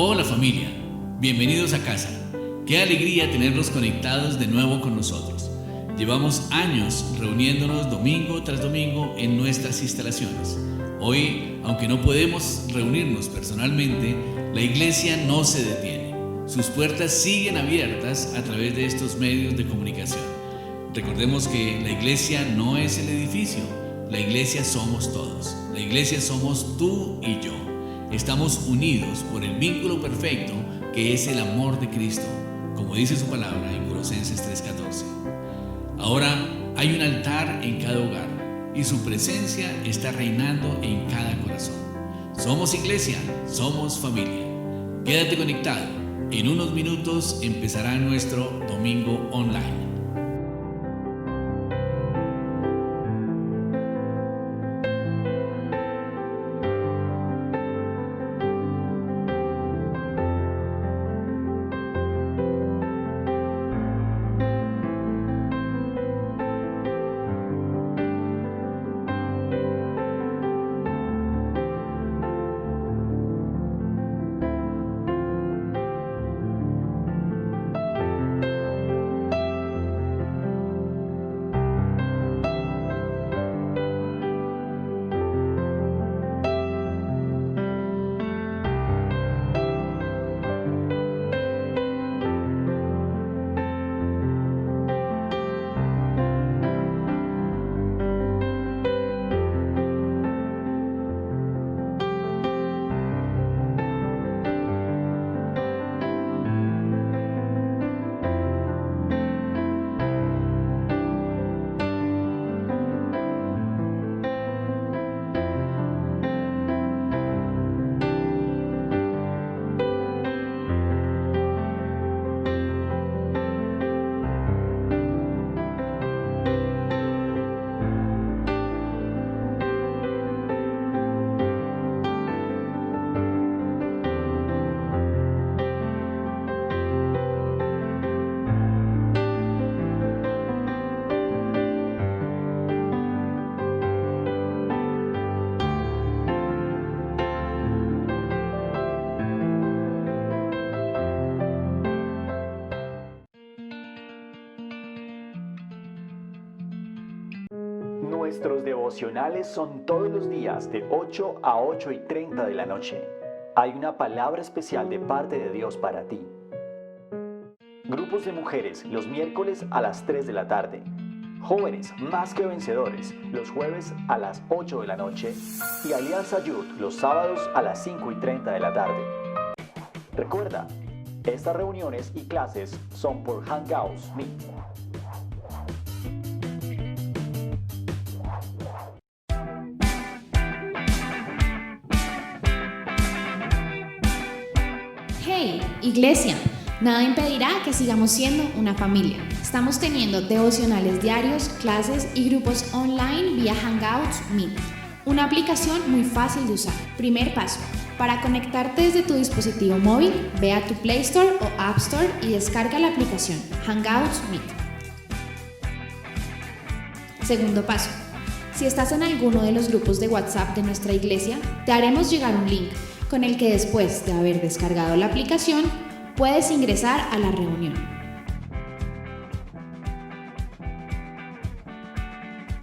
Hola familia, bienvenidos a casa. Qué alegría tenerlos conectados de nuevo con nosotros. Llevamos años reuniéndonos domingo tras domingo en nuestras instalaciones. Hoy, aunque no podemos reunirnos personalmente, la iglesia no se detiene. Sus puertas siguen abiertas a través de estos medios de comunicación. Recordemos que la iglesia no es el edificio, la iglesia somos todos. La iglesia somos tú y yo. Estamos unidos por el vínculo perfecto que es el amor de Cristo, como dice su palabra en Colosenses 3:14. Ahora hay un altar en cada hogar y su presencia está reinando en cada corazón. Somos iglesia, somos familia. Quédate conectado. En unos minutos empezará nuestro domingo online. Nuestros devocionales son todos los días de 8 a 8:30 de la noche. Hay una palabra especial de parte de Dios para ti. Grupos de mujeres los miércoles a las 3 de la tarde. Jóvenes más que vencedores los jueves a las 8 de la noche. Y Alianza Youth los sábados a las 5:30 de la tarde. Recuerda, estas reuniones y clases son por Hangouts Meet. ¡Hey, iglesia! Nada impedirá que sigamos siendo una familia. Estamos teniendo devocionales diarios, clases y grupos online vía Hangouts Meet. Una aplicación muy fácil de usar. Primer paso. Para conectarte desde tu dispositivo móvil, ve a tu Play Store o App Store y descarga la aplicación Hangouts Meet. Segundo paso. Si estás en alguno de los grupos de WhatsApp de nuestra iglesia, te haremos llegar un link con el que después de haber descargado la aplicación, puedes ingresar a la reunión.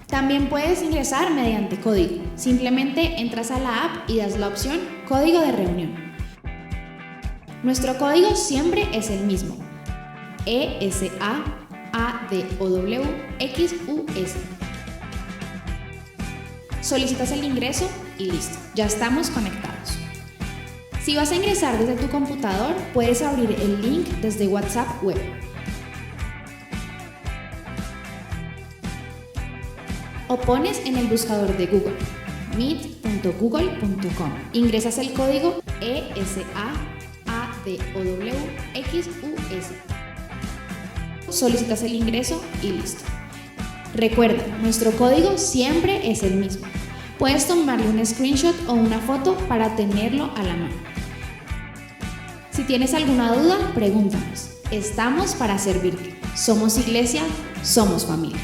También puedes ingresar mediante código. Simplemente entras a la app y das la opción Código de reunión. Nuestro código siempre es el mismo: ESAADOWXUS. Solicitas el ingreso y listo, ya estamos conectados. Si vas a ingresar desde tu computador, puedes abrir el link desde WhatsApp Web. O pones en el buscador de Google meet.google.com. Ingresas el código ESAADOWXUS. Solicitas el ingreso y listo. Recuerda, nuestro código siempre es el mismo. Puedes tomarle un screenshot o una foto para tenerlo a la mano. Si tienes alguna duda, pregúntanos. Estamos para servirte. Somos iglesia, somos familia.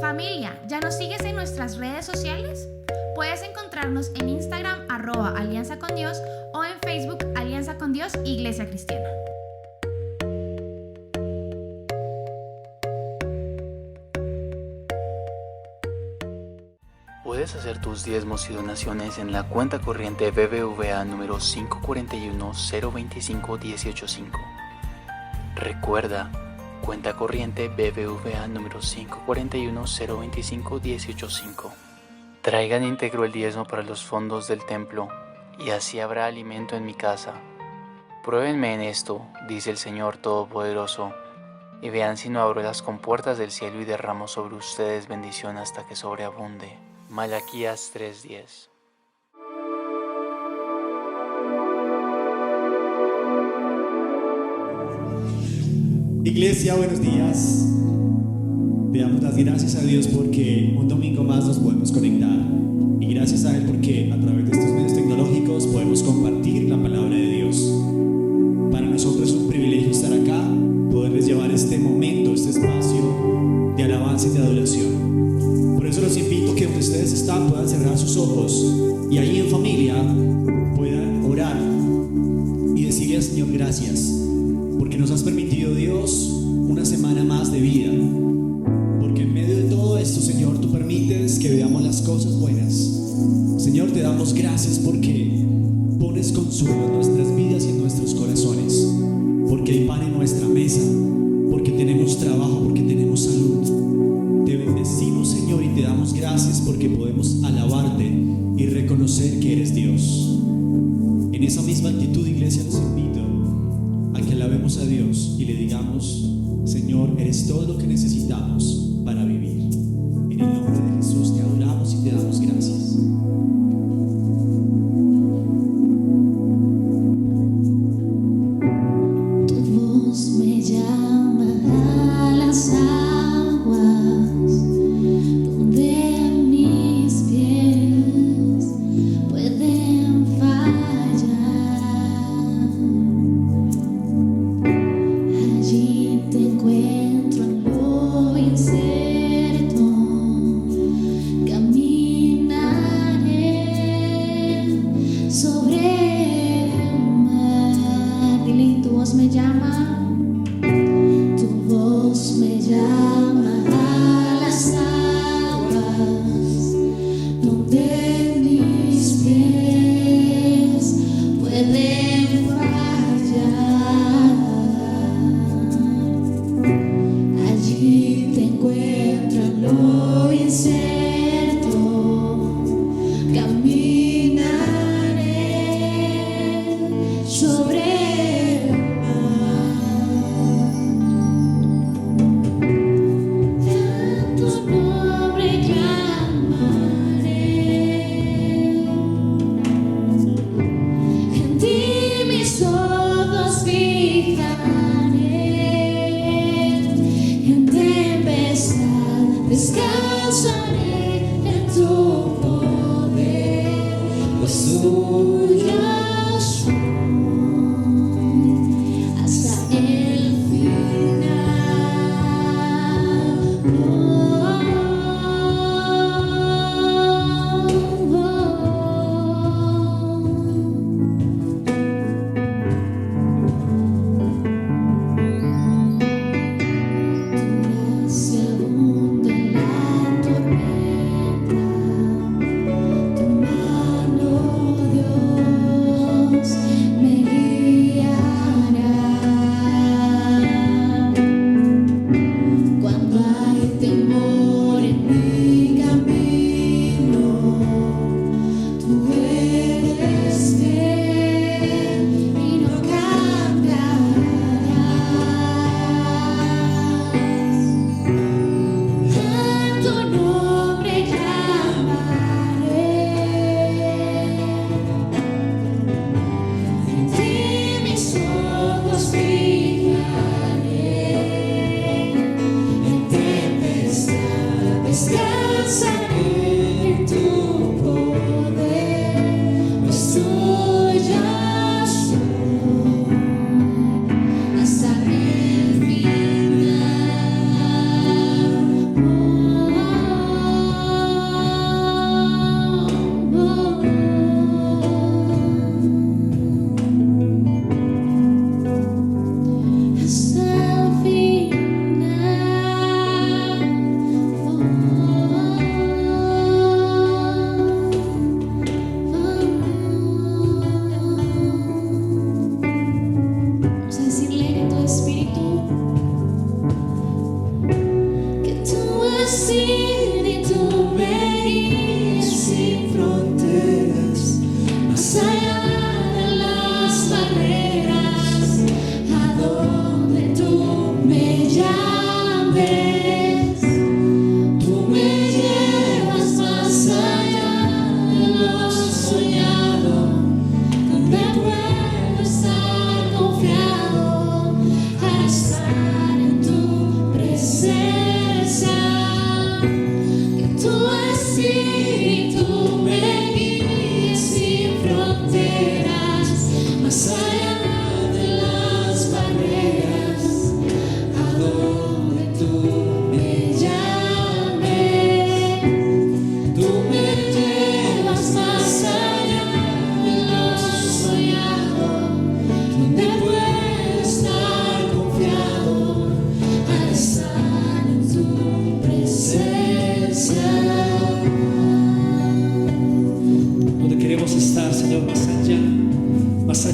Familia, ¿ya nos sigues en nuestras redes sociales? Puedes encontrarnos en Instagram @Alianza con Dios o en Facebook Alianza con Dios Iglesia Cristiana. Puedes hacer tus diezmos y donaciones en la cuenta corriente BBVA número 541-025-185. Recuerda, cuenta corriente BBVA número 541-025-185. Traigan íntegro el diezmo para los fondos del templo, y así habrá alimento en mi casa. Pruébenme en esto, dice el Señor Todopoderoso, y vean si no abro las compuertas del cielo y derramo sobre ustedes bendición hasta que sobreabunde. Malaquías 3:10. Iglesia, buenos días. Le damos las gracias a Dios porque un domingo más nos podemos conectar, y gracias a Él porque a través de estos medios tecnológicos podemos compartir la palabra de Dios. Para nosotros es un privilegio estar acá, poderles llevar este momento, este espacio de alabanza y de adoración. Por eso los invito a que donde ustedes están puedan cerrar sus ojos y ahí en familia puedan orar y decirle al Señor gracias, porque nos has permitido, Dios, una semana más de vida. Porque en medio de todo esto, Señor, tú permites que veamos las cosas buenas. Señor, te damos gracias porque pones consuelo en nuestras vidas y en nuestros corazones. Porque hay pan en nuestra mesa, porque tenemos trabajo, porque tenemos salud. Te bendecimos, Señor, y te damos gracias porque podemos alabarte y reconocer que eres Dios. En esa misma actitud, Iglesia, los invito a que alabemos a Dios y le digamos: Señor, eres todo lo que necesitamos para vivir. En el nombre de Jesús te adoramos y te damos gracias. Tu voz me llama a las aguas, donde mis pies pueden fallar. Allí te encuentro en lo incierto, caminaré sobre el mar. Dile, tu voz me llama, tu voz me llama a las aguas, donde mis pies pueden fallar. Allí te encuentro en lo incierto, caminaré sobre el mar. A tu nombre clamaré, en ti mis ojos fijaré, en tempestad descansaré en tu poder, pues tuyas son hasta el final. Tu gracia abunda en la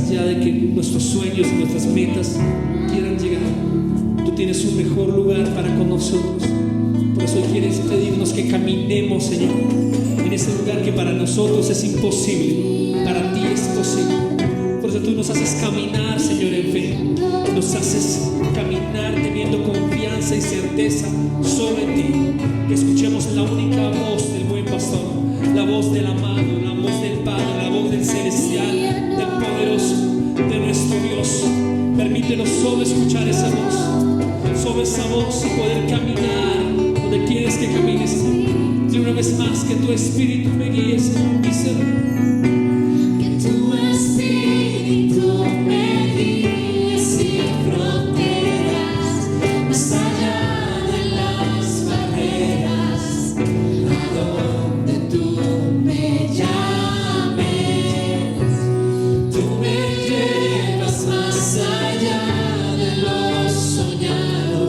allá de que nuestros sueños y nuestras metas quieran llegar, tú tienes un mejor lugar para con nosotros. Por eso hoy quieres pedirnos que caminemos, Señor, en ese lugar que para nosotros es imposible, para ti es posible. Por eso tú nos haces caminar, Señor, en fe. Nos haces caminar teniendo confianza y certeza solo en ti. Que escuchemos la única voz del buen pastor, la voz del amado, la voz del Padre, la voz del celestial, del poderoso, de nuestro Dios. Permítenos solo escuchar esa voz y poder caminar donde quieres que camines. Y una vez más que tu Espíritu me guíe, Señor, mi ser. Que tu Espíritu me guíe sin fronteras, más allá de las barreras, a donde tú me llames. Tú me llevas más allá de lo soñado,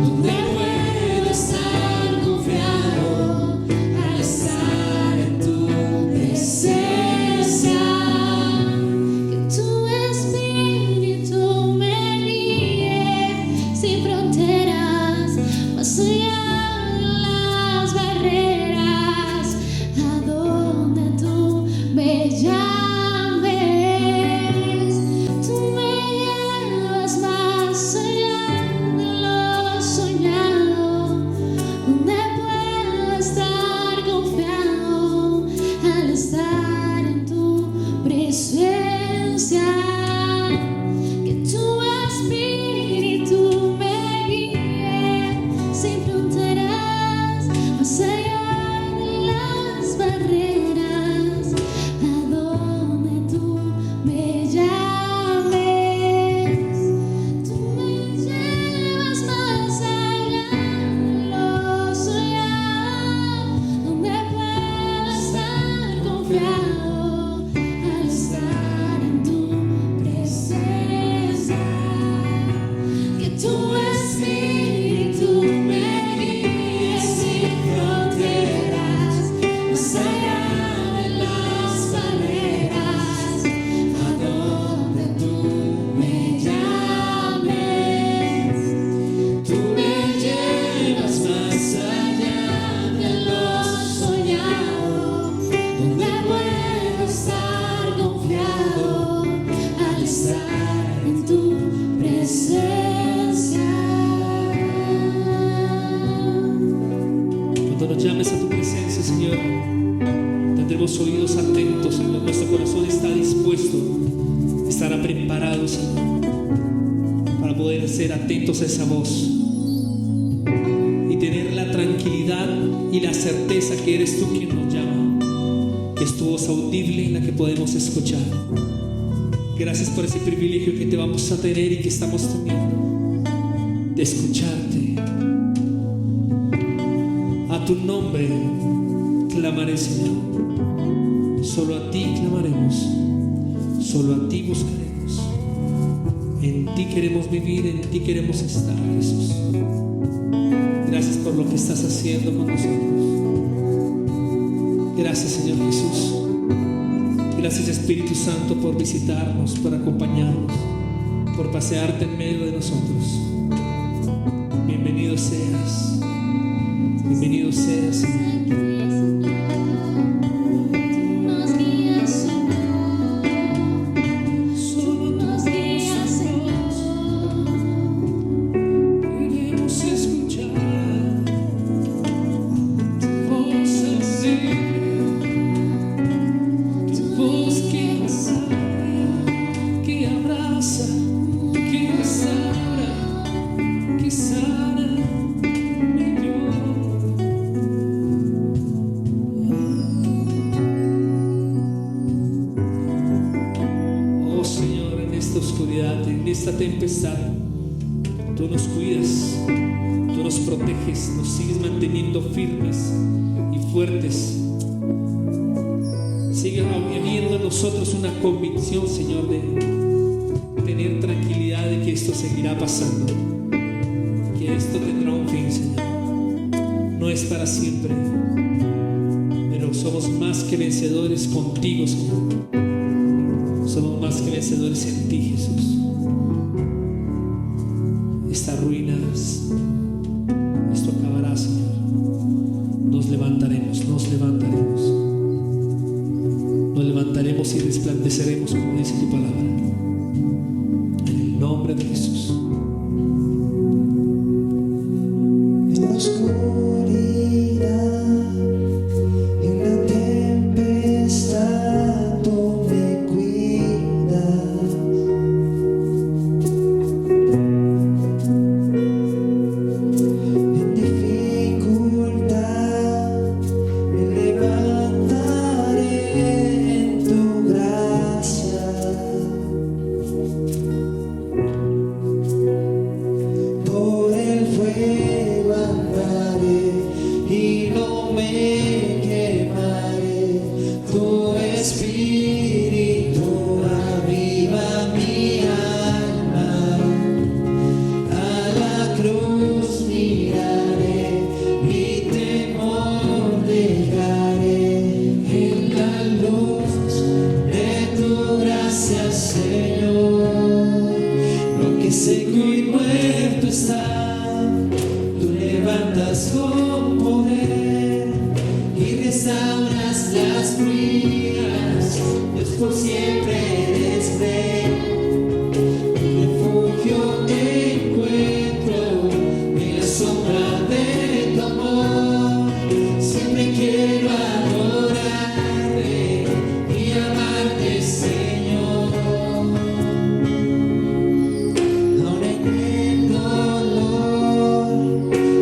donde puedo estar confiado al estar en tu presencia. Que tu Espíritu me guíe sin fronteras, más allá de las barreras, a donde tú me llames. Tú me llevas más allá de lo soñado, donde puedo estar confiado al estar en tu presencia. Que tu Espíritu me guíe sin fronteras, más allá de las barreras, a donde tú me llames. Tú me llevas más allá de lo soñado, donde puedo estar confiado al estar en tu presencia. Que tu Espíritu me guíe sin fronteras, más allá de las barreras, a donde tú me llames. Tú me llevas más allá de lo soñado, donde puedo estar confiado al estar en tu presencia. Cuando nos llames a tu presencia, Señor, tendremos oídos atentos, Señor. Nuestro corazón está dispuesto, estará preparado, Señor, para poder ser atentos a esa voz y tener la tranquilidad y la certeza que eres tú quien nos llama, que es tu voz audible en la que podemos escuchar. Gracias por ese privilegio que te vamos a tener y que estamos teniendo de escucharte. A tu nombre clamaré, Señor. Solo a ti clamaremos, solo a ti buscaremos. En ti queremos vivir, en ti queremos estar, Jesús. Gracias por lo que estás haciendo con nosotros. Gracias, Señor Jesús. Gracias, Espíritu Santo, por visitarnos, por acompañarnos, por pasearte en medio de nosotros. Bienvenido seas, bienvenido seas, Señor. Nos guías, Señor. Solo Nos guías, Señor. queremos escuchar tu voz sensible, tu voz que sabia, que abraza, que restaura, que sana mi Dios. Oh Señor, en esta oscuridad, en esta tempestad, tú nos cuidas, tú nos proteges, nos sigues manteniendo firmes y fuertes. Sigue habiendo en nosotros una convicción, Señor, de tener tranquilidad de que esto seguirá pasando, que esto tendrá un fin, Señor. No es para siempre, pero somos más que vencedores contigo, Señor. Somos más que vencedores en ti, Jesús. Estas ruinas, esto acabará, Señor. Nos levantaremos, nos levantaremos. Nos levantaremos y resplandeceremos, como dice tu palabra. En el nombre de Jesús. En la oscuridad, en la tempestad, tú me cuidas. En dificultad, me levantaré en tu gracia. Por el fuego andaré y no me quemaré. Tu espíritu aviva mi alma. A la cruz miraré, mi temor dejaré. En la luz de tu gracia, Señor, lo que seco y muerto está, tú levantas con poder y restauras las ruinas. Dios, por siempre eres rey. Mi refugio encuentro en la sombra de tu amor. Siempre quiero adorarte y amarte, Señor. Aún en el dolor,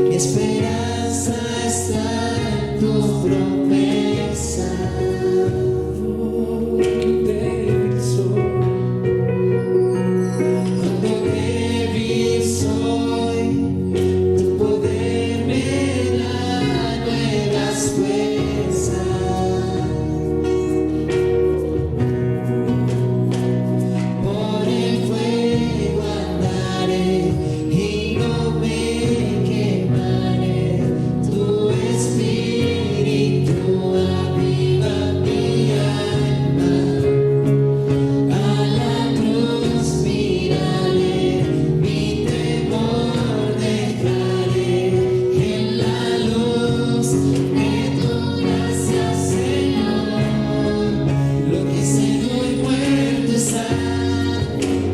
mi esperanza está en tu promesa. Débil soy, Cuando débil soy, tu poder me da nuevas fuerzas. Por el fuego andaré y no me quemaré. Tu espíritu aviva mi alma. A la cruz miraré, mi temor dejaré. En la luz de tu gracia, Señor, lo que seco y muerto está,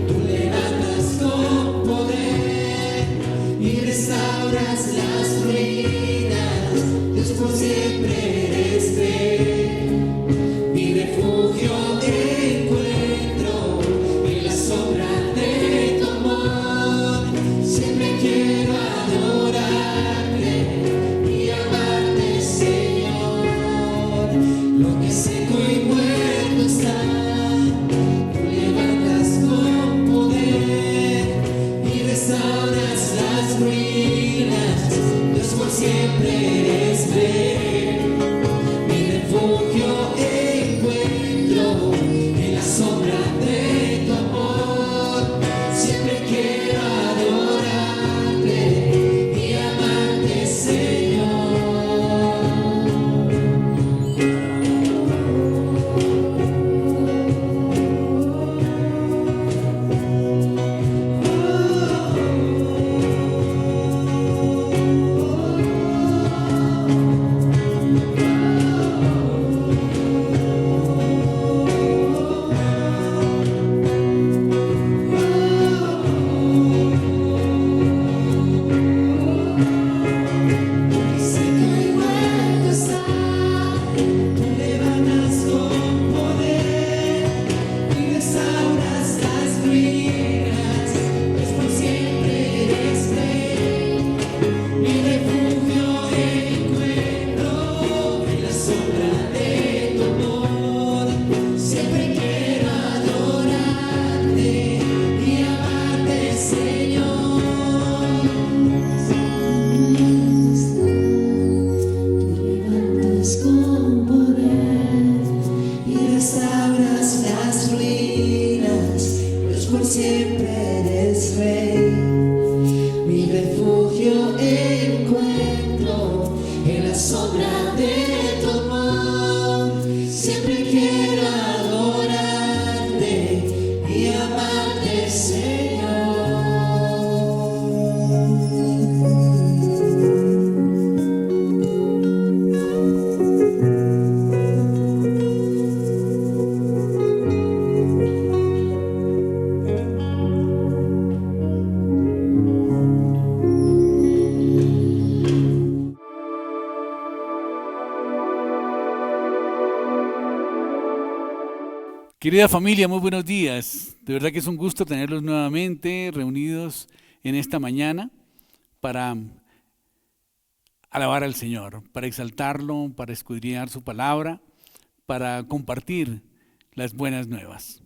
tú levantas con poder y restauras las ruinas. Dios, por siempre eres rey. Mi refugio encuentro en la sombra de tu amor. Siempre quiero adorarte y amarte, Señor. Lo que seco y muerto está, tú levantas con poder y restauras las ruinas. Dios, por siempre eres rey. Mi refugio encuentro en la sombra de tu amor. Siempre quiero adorarte y amarte, Señor. Querida familia, muy buenos días. De verdad que es un gusto tenerlos nuevamente reunidos en esta mañana para alabar al Señor, para exaltarlo, para escudriñar su palabra, para compartir las buenas nuevas.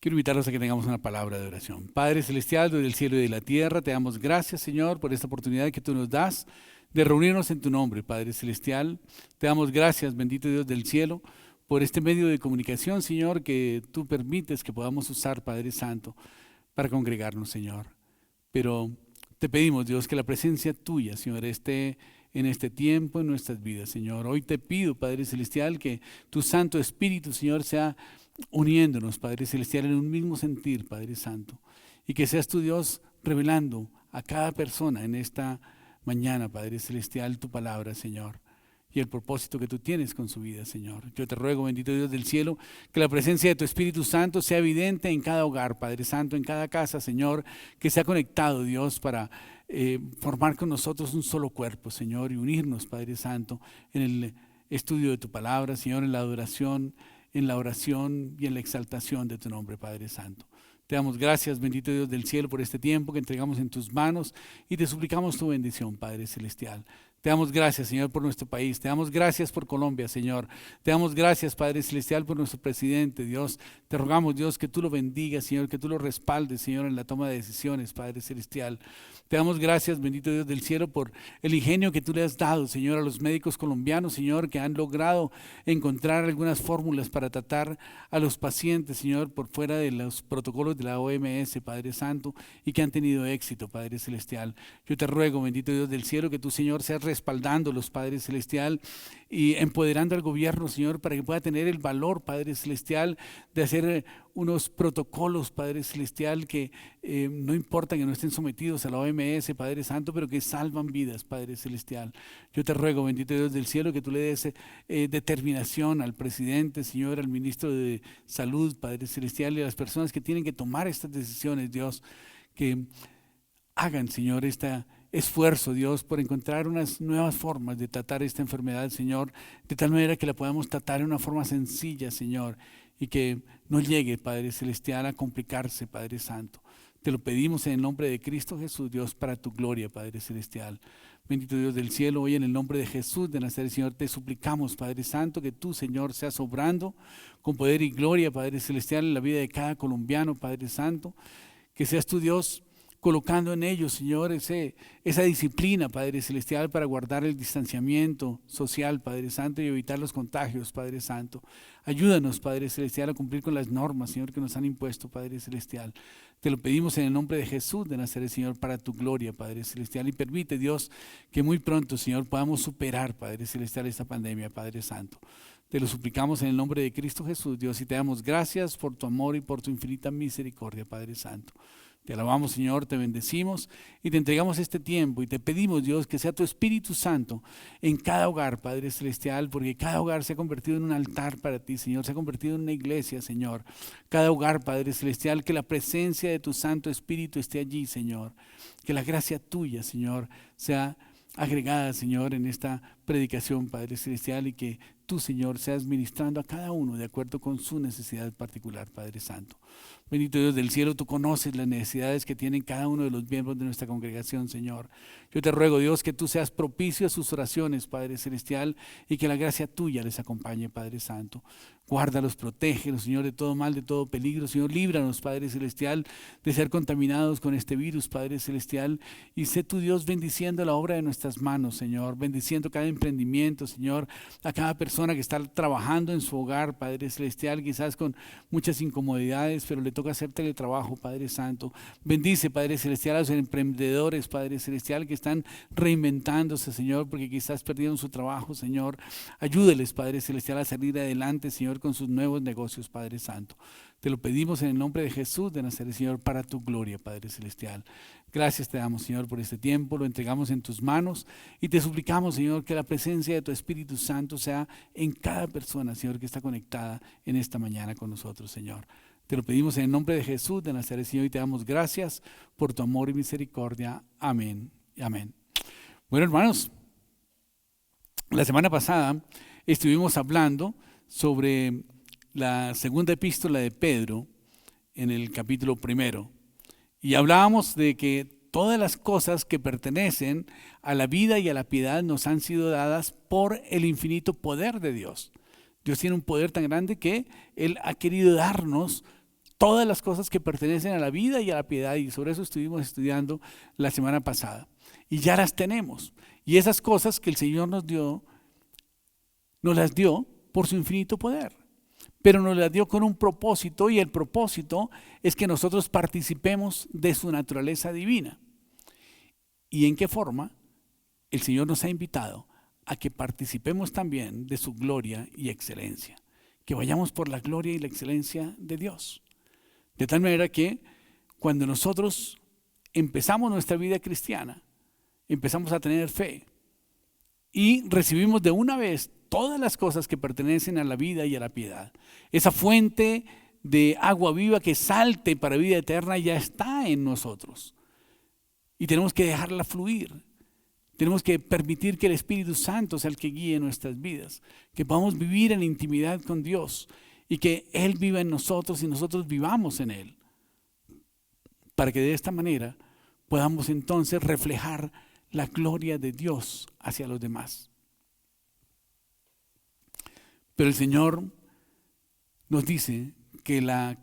Quiero invitarlos a que tengamos una palabra de oración. Padre Celestial, desde el cielo y de la tierra, te damos gracias, Señor, por esta oportunidad que tú nos das de reunirnos en tu nombre, Padre Celestial. Te damos gracias, bendito Dios del cielo, por este medio de comunicación, Señor, que tú permites que podamos usar, Padre Santo, para congregarnos, Señor. Pero te pedimos, Dios, que la presencia tuya, Señor, esté en este tiempo, en nuestras vidas, Señor. Hoy te pido, Padre Celestial, que tu Santo Espíritu, Señor, sea uniéndonos, Padre Celestial, en un mismo sentir, Padre Santo. Y que seas tu Dios revelando a cada persona en esta mañana, Padre Celestial, tu palabra, Señor, y el propósito que tú tienes con su vida, Señor. Yo te ruego, bendito Dios del cielo, que la presencia de tu Espíritu Santo sea evidente en cada hogar, Padre Santo, en cada casa, Señor, que sea conectado, Dios, para formar con nosotros un solo cuerpo, Señor, y unirnos, Padre Santo, en el estudio de tu palabra, Señor, en la adoración, en la oración y en la exaltación de tu nombre, Padre Santo. Te damos gracias, bendito Dios del cielo, por este tiempo que entregamos en tus manos y te suplicamos tu bendición, Padre Celestial. Te damos gracias, Señor, por nuestro país. Te damos gracias por Colombia, Señor. Te damos gracias, Padre Celestial, por nuestro presidente, Dios. Te rogamos, Dios, que tú lo bendigas, Señor, que tú lo respaldes, Señor, en la toma de decisiones, Padre Celestial. Te damos gracias, bendito Dios del cielo, por el ingenio que tú le has dado, Señor, a los médicos colombianos, Señor, que han logrado encontrar algunas fórmulas para tratar a los pacientes, Señor, por fuera de los protocolos de la OMS, Padre Santo, y que han tenido éxito, Padre Celestial. Yo te ruego, bendito Dios del cielo, que tú, Señor, seas respaldándolos, Padre Celestial, y empoderando al gobierno, Señor, para que pueda tener el valor, Padre Celestial, de hacer unos protocolos, Padre Celestial, que no importa que no estén sometidos a la OMS, Padre Santo, pero que salvan vidas, Padre Celestial. Yo te ruego, bendito Dios del cielo, que tú le des determinación al presidente, Señor, al ministro de Salud, Padre Celestial, y a las personas que tienen que tomar estas decisiones, Dios, que hagan, Señor, este esfuerzo, Dios, por encontrar unas nuevas formas de tratar esta enfermedad, Señor, de tal manera que la podamos tratar de una forma sencilla, Señor, y que no llegue, Padre Celestial, a complicarse, Padre Santo. Te lo pedimos en el nombre de Cristo Jesús, Dios, para tu gloria, Padre Celestial. Bendito Dios del cielo, hoy en el nombre de Jesús de Nazaret, Señor, te suplicamos, Padre Santo, que tú, Señor, seas obrando con poder y gloria, Padre Celestial, en la vida de cada colombiano, Padre Santo, que seas tu Dios colocando en ellos, Señor, esa disciplina, Padre Celestial, para guardar el distanciamiento social, Padre Santo, y evitar los contagios, Padre Santo. Ayúdanos, Padre Celestial, a cumplir con las normas, Señor, que nos han impuesto, Padre Celestial. Te lo pedimos en el nombre de Jesús de Nazaret, Señor, para tu gloria, Padre Celestial. Y permite, Dios, que muy pronto, Señor, podamos superar, Padre Celestial, esta pandemia, Padre Santo. Te lo suplicamos en el nombre de Cristo Jesús, Dios, y te damos gracias por tu amor y por tu infinita misericordia, Padre Santo. Te alabamos, Señor, te bendecimos y te entregamos este tiempo y te pedimos, Dios, que sea tu Espíritu Santo en cada hogar, Padre Celestial, porque cada hogar se ha convertido en un altar para ti, Señor, se ha convertido en una iglesia, Señor. Cada hogar, Padre Celestial, que la presencia de tu Santo Espíritu esté allí, Señor. Que la gracia tuya, Señor, sea agregada, Señor, en esta predicación, Padre Celestial, y que tú, Señor, seas ministrando a cada uno de acuerdo con su necesidad particular, Padre Santo. Bendito Dios del cielo, tú conoces las necesidades que tienen cada uno de los miembros de nuestra congregación, Señor. Yo te ruego, Dios, que tú seas propicio a sus oraciones, Padre Celestial, y que la gracia tuya les acompañe, Padre Santo. Guárdalos, protégelos, Señor, de todo mal, de todo peligro. Señor, líbranos, Padre Celestial, de ser contaminados con este virus, Padre Celestial. Y sé tu Dios bendiciendo la obra de nuestras manos, Señor. Bendiciendo cada emprendimiento, Señor. A cada persona que está trabajando en su hogar, Padre Celestial, quizás con muchas incomodidades, pero le toca hacer teletrabajo, Padre Santo. Bendice, Padre Celestial, a los emprendedores, Padre Celestial, que están reinventándose, Señor, porque quizás perdieron su trabajo, Señor. Ayúdeles, Padre Celestial, a salir adelante, Señor, con sus nuevos negocios, Padre Santo. Te lo pedimos en el nombre de Jesús de Nazaret, Señor, para tu gloria, Padre Celestial. Gracias te damos, Señor, por este tiempo, lo entregamos en tus manos y te suplicamos, Señor, que la presencia de tu Espíritu Santo sea en cada persona, Señor, que está conectada en esta mañana con nosotros, Señor. Te lo pedimos en el nombre de Jesús de Nazaret, Señor, y te damos gracias por tu amor y misericordia. Amén y amén. Bueno, hermanos, la semana pasada estuvimos hablando sobre la segunda epístola de Pedro en el capítulo 1. Y hablábamos de que todas las cosas que pertenecen a la vida y a la piedad nos han sido dadas por el infinito poder de Dios. Dios tiene un poder tan grande que Él ha querido darnos todas las cosas que pertenecen a la vida y a la piedad, y sobre eso estuvimos estudiando la semana pasada. Y ya las tenemos. Y esas cosas que el Señor nos las dio por su infinito poder. Pero nos las dio con un propósito, y el propósito es que nosotros participemos de su naturaleza divina. ¿Y en qué forma? El Señor nos ha invitado a que participemos también de su gloria y excelencia. Que vayamos por la gloria y la excelencia de Dios. De tal manera que cuando nosotros empezamos nuestra vida cristiana, empezamos a tener fe y recibimos de una vez todas las cosas que pertenecen a la vida y a la piedad. Esa fuente de agua viva que salte para vida eterna ya está en nosotros. Y tenemos que dejarla fluir. Tenemos que permitir que el Espíritu Santo sea el que guíe nuestras vidas. Que podamos vivir en intimidad con Dios y que Él viva en nosotros y nosotros vivamos en Él. Para que de esta manera podamos entonces reflejar la gloria de Dios hacia los demás. Pero el Señor nos dice que la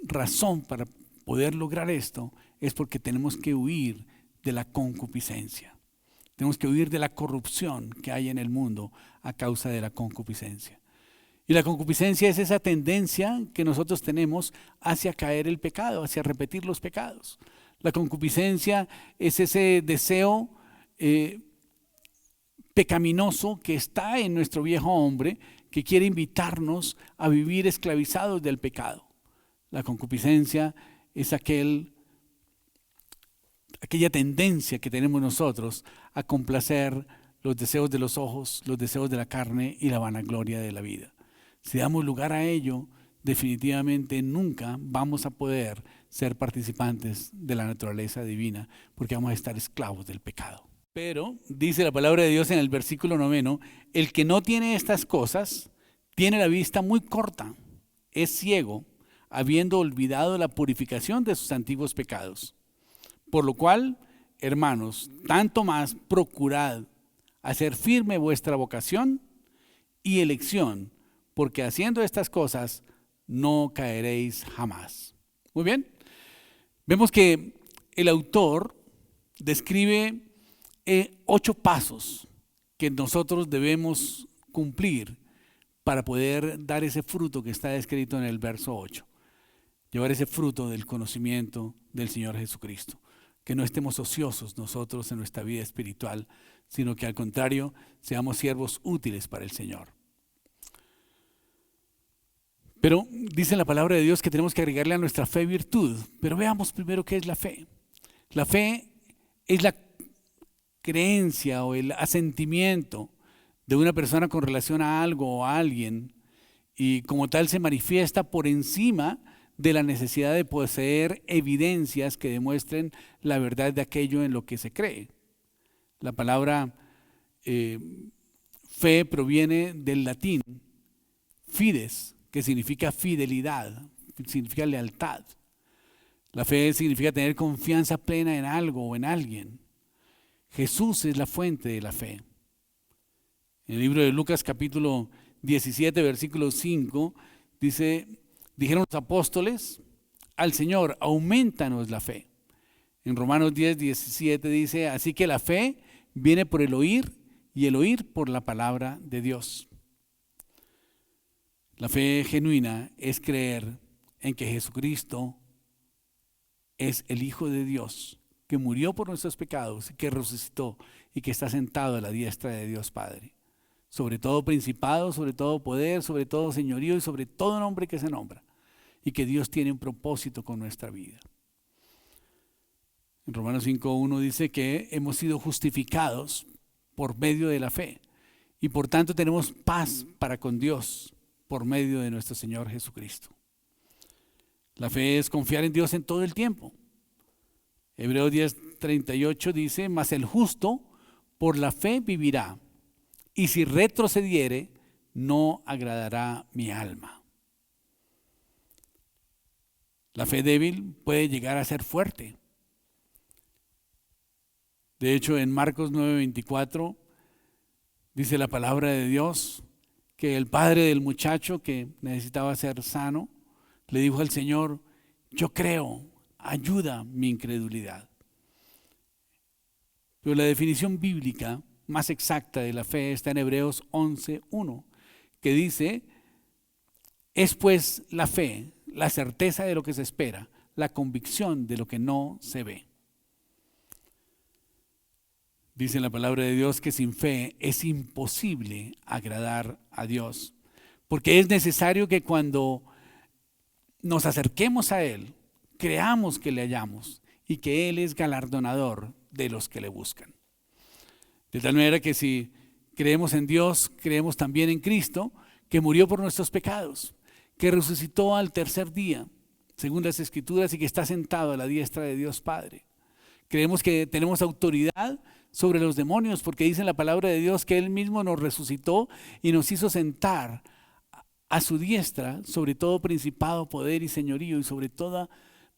razón para poder lograr esto es porque tenemos que huir de la concupiscencia. Tenemos que huir de la corrupción que hay en el mundo a causa de la concupiscencia. Y la concupiscencia es esa tendencia que nosotros tenemos hacia caer el pecado, hacia repetir los pecados. La concupiscencia es ese deseo pecaminoso que está en nuestro viejo hombre, que quiere invitarnos a vivir esclavizados del pecado. La concupiscencia es aquella tendencia que tenemos nosotros a complacer los deseos de los ojos, los deseos de la carne y la vanagloria de la vida. Si damos lugar a ello, definitivamente nunca vamos a poder ser participantes de la naturaleza divina, porque vamos a estar esclavos del pecado. Pero dice la palabra de Dios en el versículo 9, el que no tiene estas cosas tiene la vista muy corta, es ciego, habiendo olvidado la purificación de sus antiguos pecados. Por lo cual, hermanos, tanto más procurad hacer firme vuestra vocación y elección, porque haciendo estas cosas no caeréis jamás. Muy bien, vemos que el autor describe 8 pasos que nosotros debemos cumplir para poder dar ese fruto que está descrito en el verso 8. Llevar ese fruto del conocimiento del Señor Jesucristo. Que no estemos ociosos nosotros en nuestra vida espiritual, sino que al contrario, seamos siervos útiles para el Señor. Pero dice la palabra de Dios que tenemos que agregarle a nuestra fe virtud. Pero veamos primero qué es la fe. La fe es la creencia o el asentimiento de una persona con relación a algo o a alguien, y como tal se manifiesta por encima de la necesidad de poseer evidencias que demuestren la verdad de aquello en lo que se cree. La palabra fe proviene del latín fides, que significa fidelidad, significa lealtad. La fe significa tener confianza plena en algo o en alguien. Jesús es la fuente de la fe. En el libro de Lucas capítulo 17, versículo 5, dijeron los apóstoles al Señor, aumentanos la fe. En Romanos 10, 17 dice, así que la fe viene por el oír y el oír por la palabra de Dios. La fe genuina es creer en que Jesucristo es el Hijo de Dios, que murió por nuestros pecados, que resucitó y que está sentado a la diestra de Dios Padre. Sobre todo principado, sobre todo poder, sobre todo señorío y sobre todo nombre que se nombra. Y que Dios tiene un propósito con nuestra vida. En Romanos 5:1 dice que hemos sido justificados por medio de la fe. Y por tanto tenemos paz para con Dios por medio de nuestro Señor Jesucristo. La fe es confiar en Dios en todo el tiempo. Hebreos 10:38 dice, mas el justo por la fe vivirá, y si retrocediere, no agradará mi alma. La fe débil puede llegar a ser fuerte. De hecho, en Marcos 9:24 dice la palabra de Dios que el padre del muchacho que necesitaba ser sano le dijo al Señor: yo creo, ayuda mi incredulidad. Pero la definición bíblica más exacta de la fe está en Hebreos 11:1, que dice: es pues la fe, la certeza de lo que se espera, la convicción de lo que no se ve. Dice la palabra de Dios que sin fe es imposible agradar a Dios, porque es necesario que cuando nos acerquemos a Él, creamos que le hallamos y que Él es galardonador de los que le buscan. De tal manera que si creemos en Dios, creemos también en Cristo, que murió por nuestros pecados, que resucitó al tercer día, según las Escrituras, y que está sentado a la diestra de Dios Padre. Creemos que tenemos autoridad sobre los demonios, porque dice en la palabra de Dios que Él mismo nos resucitó y nos hizo sentar a su diestra sobre todo principado, poder y señorío, y sobre todo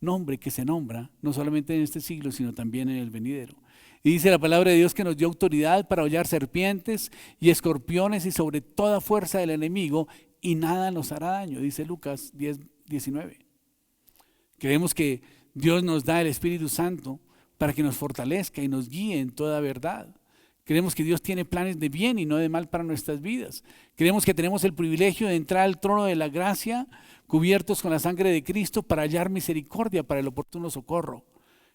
nombre que se nombra, no solamente en este siglo, sino también en el venidero. Y dice la palabra de Dios que nos dio autoridad para hollar serpientes y escorpiones y sobre toda fuerza del enemigo, y nada nos hará daño, dice Lucas 10:19. Creemos que Dios nos da el Espíritu Santo para que nos fortalezca y nos guíe en toda verdad. Creemos que Dios tiene planes de bien y no de mal para nuestras vidas. Creemos que tenemos el privilegio de entrar al trono de la gracia, cubiertos con la sangre de Cristo, para hallar misericordia para el oportuno socorro.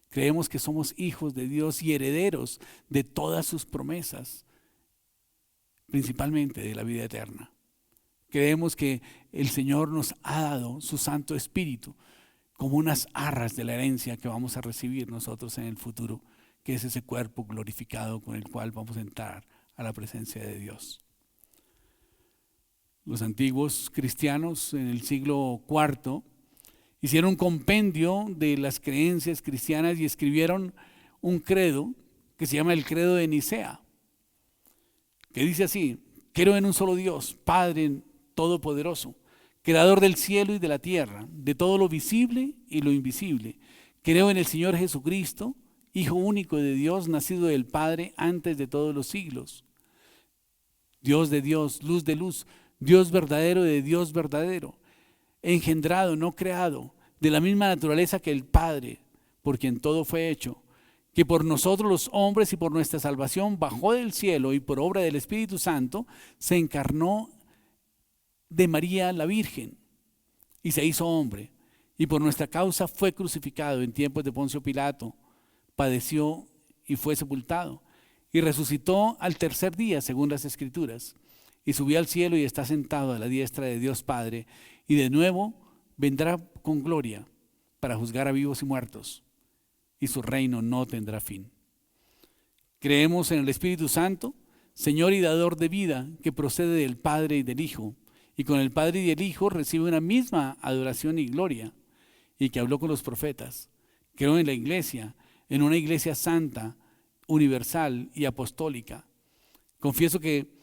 Creemos que somos hijos de Dios y herederos de todas sus promesas, principalmente de la vida eterna. Creemos que el Señor nos ha dado su Santo Espíritu como unas arras de la herencia que vamos a recibir nosotros en el futuro, que es ese cuerpo glorificado con el cual vamos a entrar a la presencia de Dios. Los antiguos cristianos en el siglo IV hicieron un compendio de las creencias cristianas y escribieron un credo que se llama el Credo de Nicea, que dice así: creo en un solo Dios, Padre Todopoderoso, Creador del cielo y de la tierra, de todo lo visible y lo invisible. Creo en el Señor Jesucristo, Hijo único de Dios, nacido del Padre antes de todos los siglos. Dios de Dios, luz de luz, Dios verdadero de Dios verdadero, engendrado, no creado, de la misma naturaleza que el Padre, por quien todo fue hecho, que por nosotros los hombres y por nuestra salvación bajó del cielo y por obra del Espíritu Santo se encarnó de María la Virgen y se hizo hombre, y por nuestra causa fue crucificado en tiempos de Poncio Pilato, padeció y fue sepultado, y resucitó al tercer día según las Escrituras, y subió al cielo y está sentado a la diestra de Dios Padre, y de nuevo vendrá con gloria para juzgar a vivos y muertos, y su reino no tendrá fin. Creemos en el Espíritu Santo, Señor y dador de vida, que procede del Padre y del Hijo, y con el Padre y el Hijo recibe una misma adoración y gloria, y que habló con los profetas. Creo en la iglesia, en una iglesia santa, universal y apostólica. Confieso que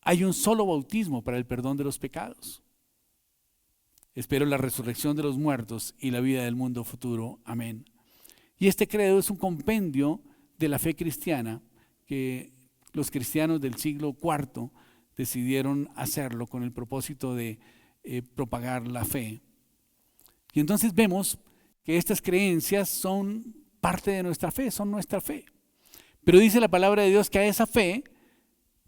hay un solo bautismo para el perdón de los pecados. Espero la resurrección de los muertos y la vida del mundo futuro. Amén. Y este credo es un compendio de la fe cristiana que los cristianos del siglo IV decidieron hacerlo con el propósito de propagar la fe. Y entonces vemos que estas creencias son parte de nuestra fe, son nuestra fe. Pero dice la palabra de Dios que a esa fe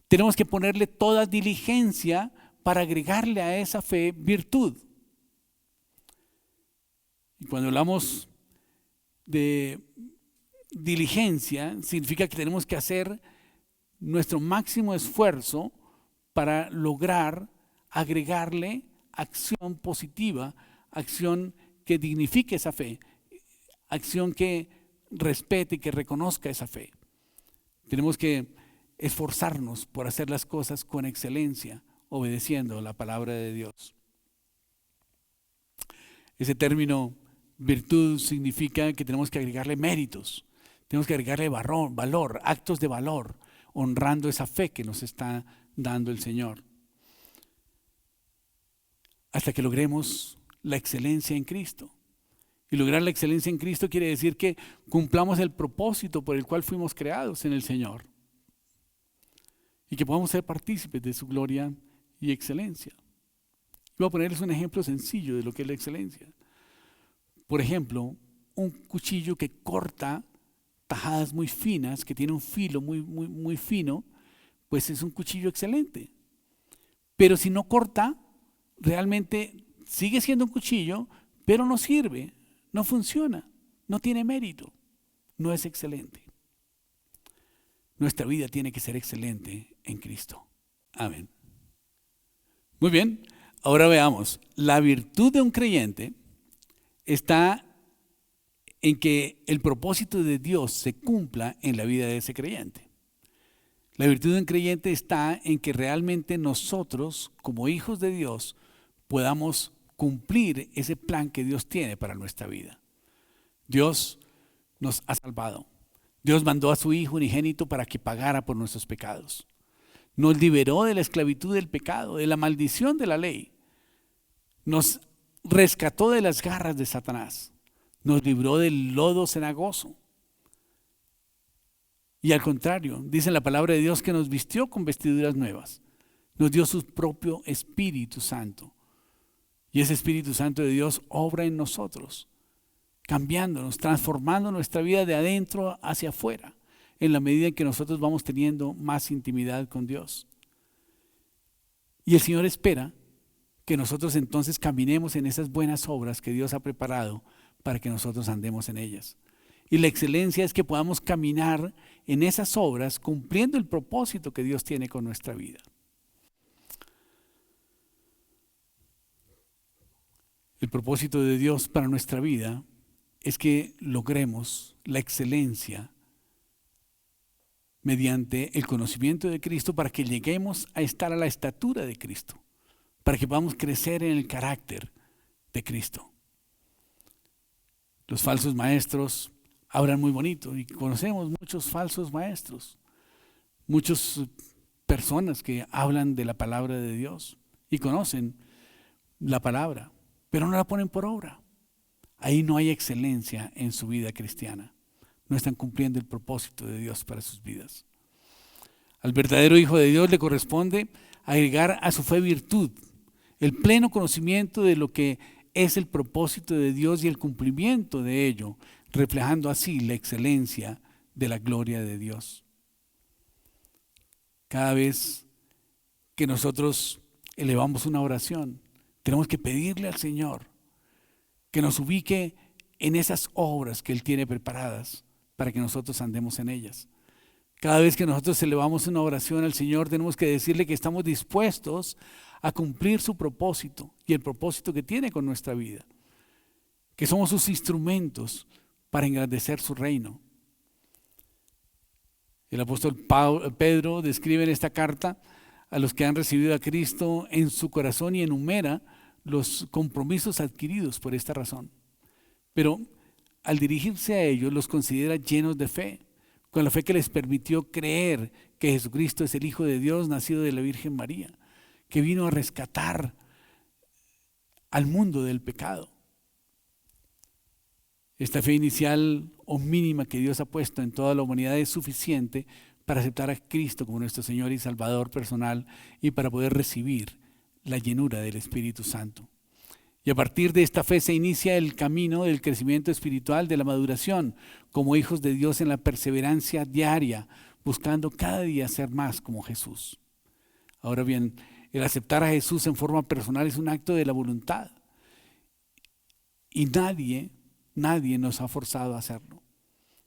tenemos que ponerle toda diligencia para agregarle a esa fe virtud. Y cuando hablamos de diligencia, significa que tenemos que hacer nuestro máximo esfuerzo para lograr agregarle acción positiva, acción que dignifique esa fe, acción que respete y que reconozca esa fe. Tenemos que esforzarnos por hacer las cosas con excelencia, obedeciendo la palabra de Dios. Ese término virtud significa que tenemos que agregarle méritos, tenemos que agregarle valor, actos de valor, honrando esa fe que nos está dando el Señor. Hasta que logremos la excelencia en Cristo. Y lograr la excelencia en Cristo quiere decir que cumplamos el propósito por el cual fuimos creados en el Señor. Y que podamos ser partícipes de su gloria y excelencia. Voy a ponerles un ejemplo sencillo de lo que es la excelencia. Por ejemplo, un cuchillo que corta tajadas muy finas, que tiene un filo muy fino, pues es un cuchillo excelente. Pero si no corta, realmente sigue siendo un cuchillo, pero no sirve, no funciona, no tiene mérito, no es excelente. Nuestra vida tiene que ser excelente en Cristo. Amén. Muy bien, ahora veamos. La virtud de un creyente está en que el propósito de Dios se cumpla en la vida de ese creyente. La virtud de un creyente está en que realmente nosotros, como hijos de Dios, podamos cumplir ese plan que Dios tiene para nuestra vida. Dios nos ha salvado. Dios mandó a su Hijo unigénito para que pagara por nuestros pecados. Nos liberó de la esclavitud del pecado, de la maldición de la ley. Nos rescató de las garras de Satanás. Nos libró del lodo cenagoso. Y al contrario, dice la palabra de Dios que nos vistió con vestiduras nuevas. Nos dio su propio Espíritu Santo. Y ese Espíritu Santo de Dios obra en nosotros, cambiándonos, transformando nuestra vida de adentro hacia afuera, en la medida en que nosotros vamos teniendo más intimidad con Dios. Y el Señor espera que nosotros entonces caminemos en esas buenas obras que Dios ha preparado para que nosotros andemos en ellas. Y la excelencia es que podamos caminar en esas obras cumpliendo el propósito que Dios tiene con nuestra vida. El propósito de Dios para nuestra vida es que logremos la excelencia mediante el conocimiento de Cristo para que lleguemos a estar a la estatura de Cristo, para que podamos crecer en el carácter de Cristo. Los falsos maestros hablan muy bonito y conocemos muchos falsos maestros, muchas personas que hablan de la palabra de Dios y conocen la palabra, pero no la ponen por obra. Ahí no hay excelencia en su vida cristiana. No están cumpliendo el propósito de Dios para sus vidas. Al verdadero Hijo de Dios le corresponde agregar a su fe virtud, el pleno conocimiento de lo que es el propósito de Dios y el cumplimiento de ello, reflejando así la excelencia de la gloria de Dios. Cada vez que nosotros elevamos una oración, tenemos que pedirle al Señor que nos ubique en esas obras que Él tiene preparadas para que nosotros andemos en ellas. Cada vez que nosotros elevamos una oración al Señor, tenemos que decirle que estamos dispuestos a cumplir su propósito y el propósito que tiene con nuestra vida, que somos sus instrumentos para engrandecer su reino. El apóstol Pedro describe en esta carta a los que han recibido a Cristo en su corazón y enumera los compromisos adquiridos por esta razón. Pero al dirigirse a ellos los considera llenos de fe, con la fe que les permitió creer que Jesucristo es el Hijo de Dios nacido de la Virgen María, que vino a rescatar al mundo del pecado. Esta fe inicial o mínima que Dios ha puesto en toda la humanidad es suficiente para aceptar a Cristo como nuestro Señor y Salvador personal y para poder recibir la llenura del Espíritu Santo. Y a partir de esta fe se inicia el camino del crecimiento espiritual, de la maduración, como hijos de Dios en la perseverancia diaria, buscando cada día ser más como Jesús. Ahora bien, el aceptar a Jesús en forma personal es un acto de la voluntad. Y nadie nos ha forzado a hacerlo.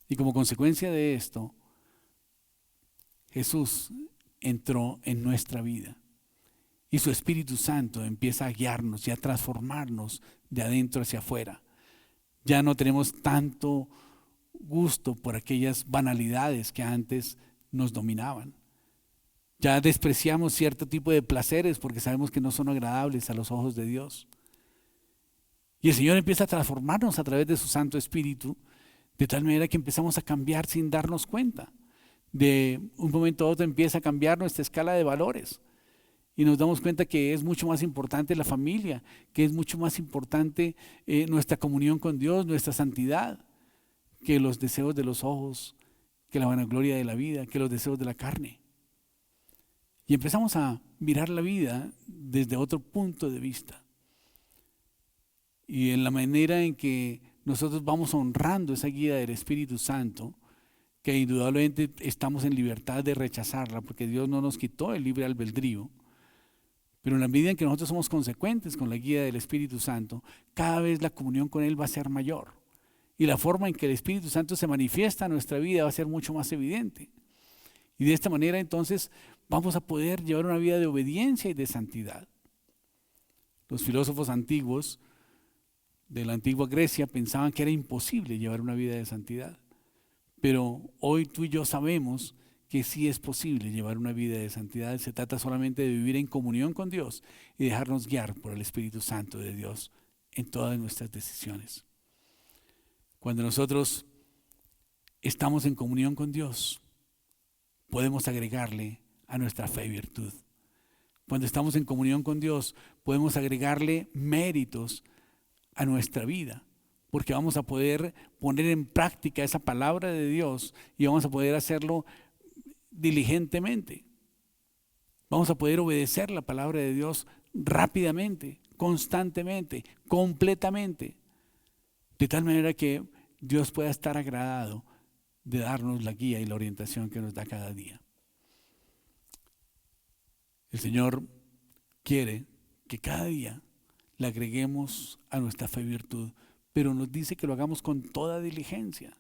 Y como consecuencia de esto, Jesús entró en nuestra vida. Y su Espíritu Santo empieza a guiarnos y a transformarnos de adentro hacia afuera. Ya no tenemos tanto gusto por aquellas banalidades que antes nos dominaban. Ya despreciamos cierto tipo de placeres porque sabemos que no son agradables a los ojos de Dios. Y el Señor empieza a transformarnos a través de su Santo Espíritu, de tal manera que empezamos a cambiar sin darnos cuenta. De un momento a otro empieza a cambiar nuestra escala de valores. y nos damos cuenta que es mucho más importante la familia, que es mucho más importante nuestra comunión con Dios, nuestra santidad, que los deseos de los ojos, que la vanagloria de la vida, que los deseos de la carne. Y empezamos a mirar la vida desde otro punto de vista. Y en la manera en que nosotros vamos honrando esa guía del Espíritu Santo, que indudablemente estamos en libertad de rechazarla, porque Dios no nos quitó el libre albedrío, pero en la medida en que nosotros somos consecuentes con la guía del Espíritu Santo, cada vez la comunión con Él va a ser mayor. Y la forma en que el Espíritu Santo se manifiesta en nuestra vida va a ser mucho más evidente. Y de esta manera entonces vamos a poder llevar una vida de obediencia y de santidad. Los filósofos antiguos de la antigua Grecia pensaban que era imposible llevar una vida de santidad. Pero hoy tú y yo sabemos que sí es posible llevar una vida de santidad. Se trata solamente de vivir en comunión con Dios y dejarnos guiar por el Espíritu Santo de Dios en todas nuestras decisiones. Cuando nosotros estamos en comunión con Dios, podemos agregarle a nuestra fe virtud. Cuando estamos en comunión con Dios, podemos agregarle méritos a nuestra vida, porque vamos a poder poner en práctica esa palabra de Dios y vamos a poder hacerlo diligentemente. Vamos a poder obedecer la palabra de Dios rápidamente, constantemente, completamente, de tal manera que Dios pueda estar agradado de darnos la guía y la orientación que nos da cada día. El Señor quiere que cada día le agreguemos a nuestra fe virtud, pero nos dice que lo hagamos con toda diligencia.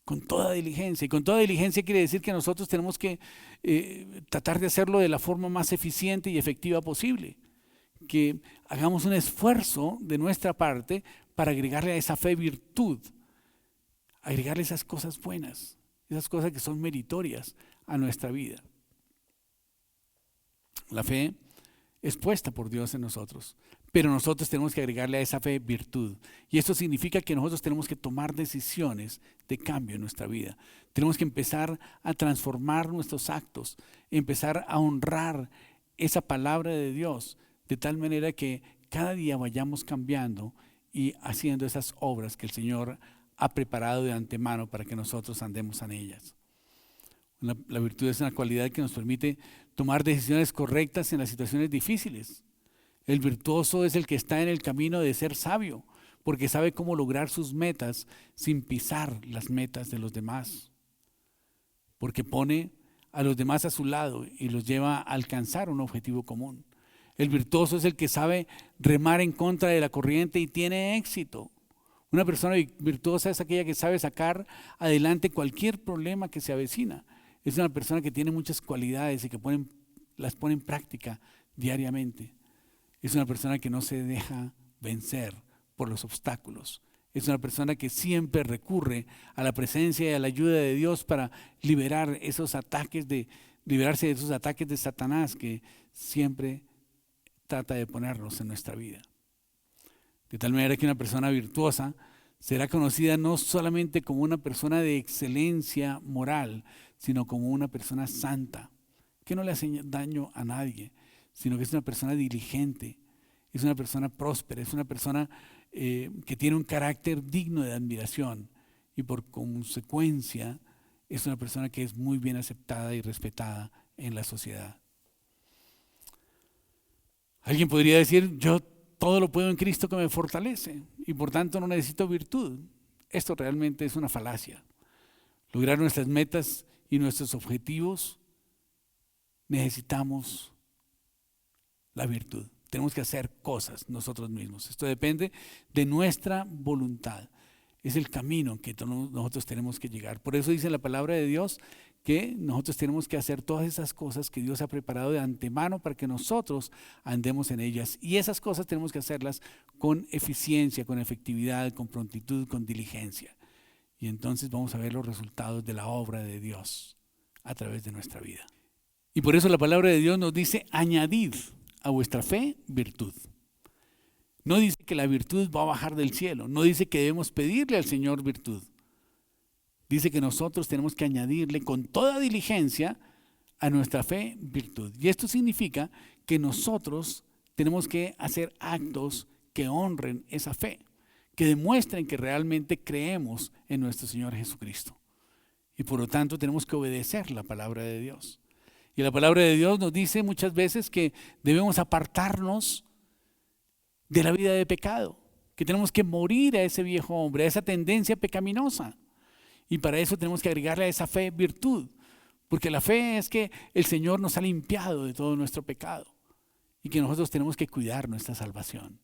Con toda diligencia. Y con toda diligencia quiere decir que nosotros tenemos que tratar de hacerlo de la forma más eficiente y efectiva posible. Que hagamos un esfuerzo de nuestra parte para agregarle a esa fe virtud, agregarle esas cosas buenas, esas cosas que son meritorias a nuestra vida. La fe es puesta por Dios en nosotros, pero nosotros tenemos que agregarle a esa fe virtud. Y esto significa que nosotros tenemos que tomar decisiones de cambio en nuestra vida. Tenemos que empezar a transformar nuestros actos, empezar a honrar esa palabra de Dios, de tal manera que cada día vayamos cambiando y haciendo esas obras que el Señor ha preparado de antemano para que nosotros andemos en ellas. La virtud es una cualidad que nos permite tomar decisiones correctas en las situaciones difíciles. El virtuoso es el que está en el camino de ser sabio, porque sabe cómo lograr sus metas sin pisar las metas de los demás, porque pone a los demás a su lado y los lleva a alcanzar un objetivo común. El virtuoso es el que sabe remar en contra de la corriente y tiene éxito. Una persona virtuosa es aquella que sabe sacar adelante cualquier problema que se avecina. Es una persona que tiene muchas cualidades y que las pone en práctica diariamente. Es una persona que no se deja vencer por los obstáculos. Es una persona que siempre recurre a la presencia y a la ayuda de Dios para liberarse de esos ataques de Satanás que siempre trata de ponernos en nuestra vida. De tal manera que una persona virtuosa será conocida no solamente como una persona de excelencia moral, sino como una persona santa, que no le hace daño a nadie, sino que es una persona diligente, es una persona próspera, es una persona que tiene un carácter digno de admiración y por consecuencia es una persona que es muy bien aceptada y respetada en la sociedad. Alguien podría decir, yo todo lo puedo en Cristo que me fortalece y por tanto no necesito virtud. Esto realmente es una falacia. Lograr nuestras metas y nuestros objetivos necesitamos la virtud. Tenemos que hacer cosas nosotros mismos. Esto depende de nuestra voluntad. Es el camino que nosotros tenemos que llegar. Por eso dice la palabra de Dios que nosotros tenemos que hacer todas esas cosas que Dios ha preparado de antemano para que nosotros andemos en ellas. Y esas cosas tenemos que hacerlas con eficiencia, con efectividad, con prontitud, con diligencia. Y entonces vamos a ver los resultados de la obra de Dios a través de nuestra vida. Y por eso la palabra de Dios nos dice, añadid a vuestra fe virtud. No dice que la virtud va a bajar del cielo, no dice que debemos pedirle al Señor virtud. Dice que nosotros tenemos que añadirle con toda diligencia a nuestra fe virtud. Y esto significa que nosotros tenemos que hacer actos que honren esa fe, que demuestren que realmente creemos en nuestro Señor Jesucristo. Y por lo tanto tenemos que obedecer la palabra de Dios. Y la palabra de Dios nos dice muchas veces que debemos apartarnos de la vida de pecado, que tenemos que morir a ese viejo hombre, a esa tendencia pecaminosa. Y para eso tenemos que agregarle a esa fe virtud, porque la fe es que el Señor nos ha limpiado de todo nuestro pecado y que nosotros tenemos que cuidar nuestra salvación.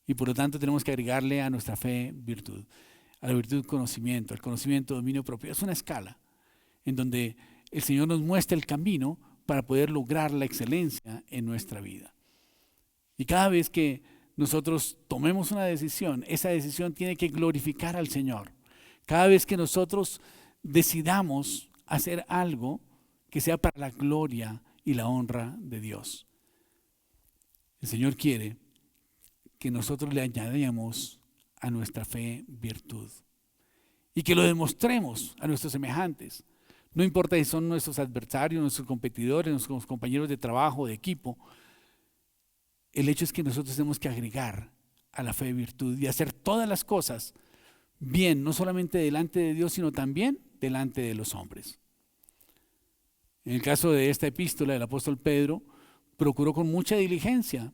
Y por lo tanto tenemos que agregarle a nuestra fe virtud. A la virtud conocimiento, al conocimiento dominio propio. Es una escala en donde el Señor nos muestra el camino para poder lograr la excelencia en nuestra vida. Y cada vez que nosotros tomemos una decisión, esa decisión tiene que glorificar al Señor. Cada vez que nosotros decidamos hacer algo que sea para la gloria y la honra de Dios. El Señor quiere que nosotros le añadamos a nuestra fe virtud y que lo demostremos a nuestros semejantes. No importa si son nuestros adversarios, nuestros competidores, nuestros compañeros de trabajo, de equipo. El hecho es que nosotros tenemos que agregar a la fe virtud y hacer todas las cosas bien, no solamente delante de Dios, sino también delante de los hombres. En el caso de esta epístola del apóstol Pedro, procuró con mucha diligencia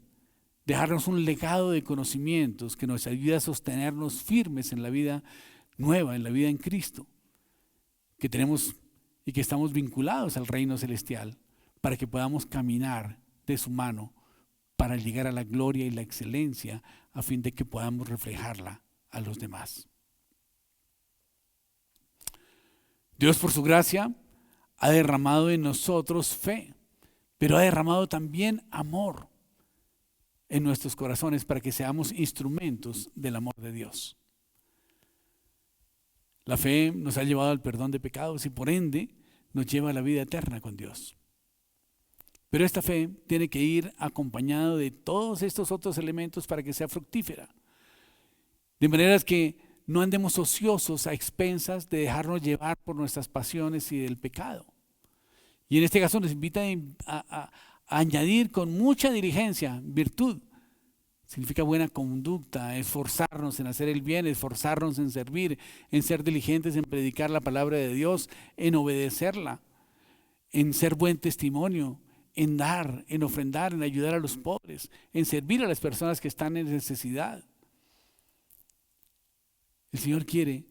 dejarnos un legado de conocimientos que nos ayude a sostenernos firmes en la vida nueva, en la vida en Cristo, que tenemos y que estamos vinculados al reino celestial, para que podamos caminar de su mano para llegar a la gloria y la excelencia, a fin de que podamos reflejarla a los demás. Dios, por su gracia, ha derramado en nosotros fe, pero ha derramado también amor en nuestros corazones para que seamos instrumentos del amor de Dios. La fe nos ha llevado al perdón de pecados y por ende nos lleva a la vida eterna con Dios. Pero esta fe tiene que ir acompañado de todos estos otros elementos para que sea fructífera. De manera que no andemos ociosos a expensas de dejarnos llevar por nuestras pasiones y del pecado. Y en este caso nos invita a añadir con mucha diligencia virtud. Significa buena conducta, esforzarnos en hacer el bien, esforzarnos en servir, en ser diligentes en predicar la palabra de Dios, en obedecerla, en ser buen testimonio, en dar, en ofrendar, en ayudar a los pobres, en servir a las personas que están en necesidad. El Señor quiere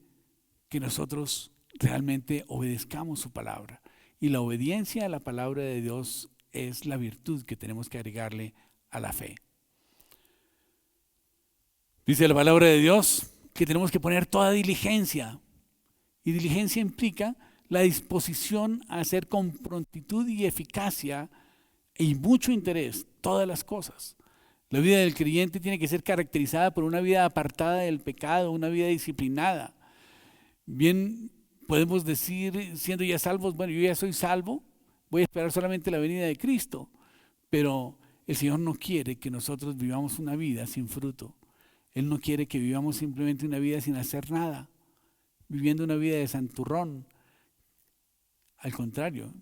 que nosotros realmente obedezcamos su palabra. Y la obediencia a la palabra de Dios es la virtud que tenemos que agregarle a la fe. Dice la palabra de Dios que tenemos que poner toda diligencia. Y diligencia implica la disposición a hacer con prontitud y eficacia y mucho interés todas las cosas. La vida del creyente tiene que ser caracterizada por una vida apartada del pecado, una vida disciplinada. Bien, podemos decir, siendo ya salvos, bueno, yo ya soy salvo, voy a esperar solamente la venida de Cristo. Pero el Señor no quiere que nosotros vivamos una vida sin fruto. Él no quiere que vivamos simplemente una vida sin hacer nada, viviendo una vida de santurrón. Al contrario,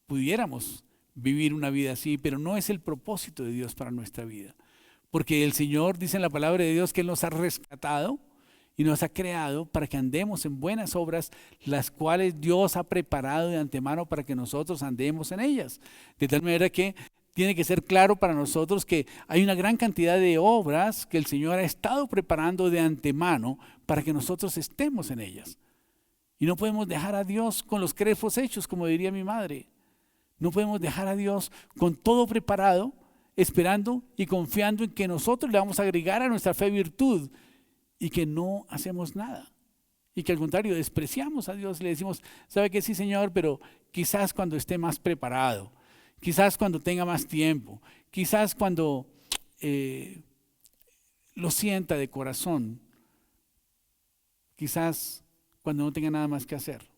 pudiéramos vivir una vida así, pero no es el propósito de Dios para nuestra vida. Porque el Señor dice en la palabra de Dios que Él nos ha rescatado y nos ha creado para que andemos en buenas obras, las cuales Dios ha preparado de antemano para que nosotros andemos en ellas. De tal manera que tiene que ser claro para nosotros que hay una gran cantidad de obras que el Señor ha estado preparando de antemano para que nosotros estemos en ellas. Y no podemos dejar a Dios con los crespos hechos, como diría mi madre. No podemos dejar a Dios con todo preparado, esperando y confiando en que nosotros le vamos a agregar a nuestra fe virtud y que no hacemos nada. Y que al contrario, despreciamos a Dios y le decimos, ¿sabe qué? Sí, Señor, pero quizás cuando esté más preparado, quizás cuando tenga más tiempo, quizás cuando lo sienta de corazón, quizás cuando no tenga nada más que hacer.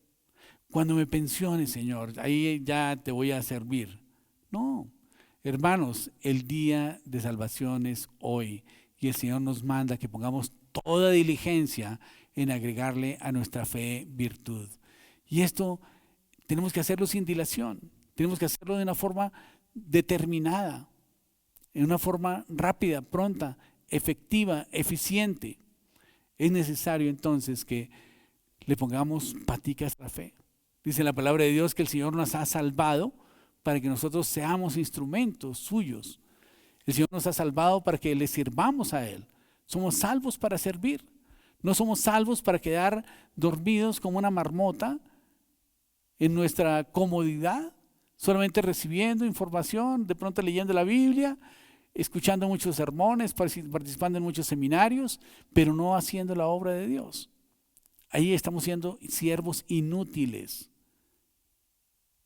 Cuando me pensione, Señor, ahí ya te voy a servir. No, hermanos, el día de salvación es hoy y el Señor nos manda que pongamos toda diligencia en agregarle a nuestra fe virtud. Y esto tenemos que hacerlo sin dilación, tenemos que hacerlo de una forma determinada, en una forma rápida, pronta, efectiva, eficiente. Es necesario entonces que le pongamos paticas a la fe. Dice la palabra de Dios que el Señor nos ha salvado para que nosotros seamos instrumentos suyos. El Señor nos ha salvado para que le sirvamos a Él. Somos salvos para servir. No somos salvos para quedar dormidos como una marmota en nuestra comodidad, solamente recibiendo información, de pronto leyendo la Biblia, escuchando muchos sermones, participando en muchos seminarios, pero no haciendo la obra de Dios. Ahí estamos siendo siervos inútiles.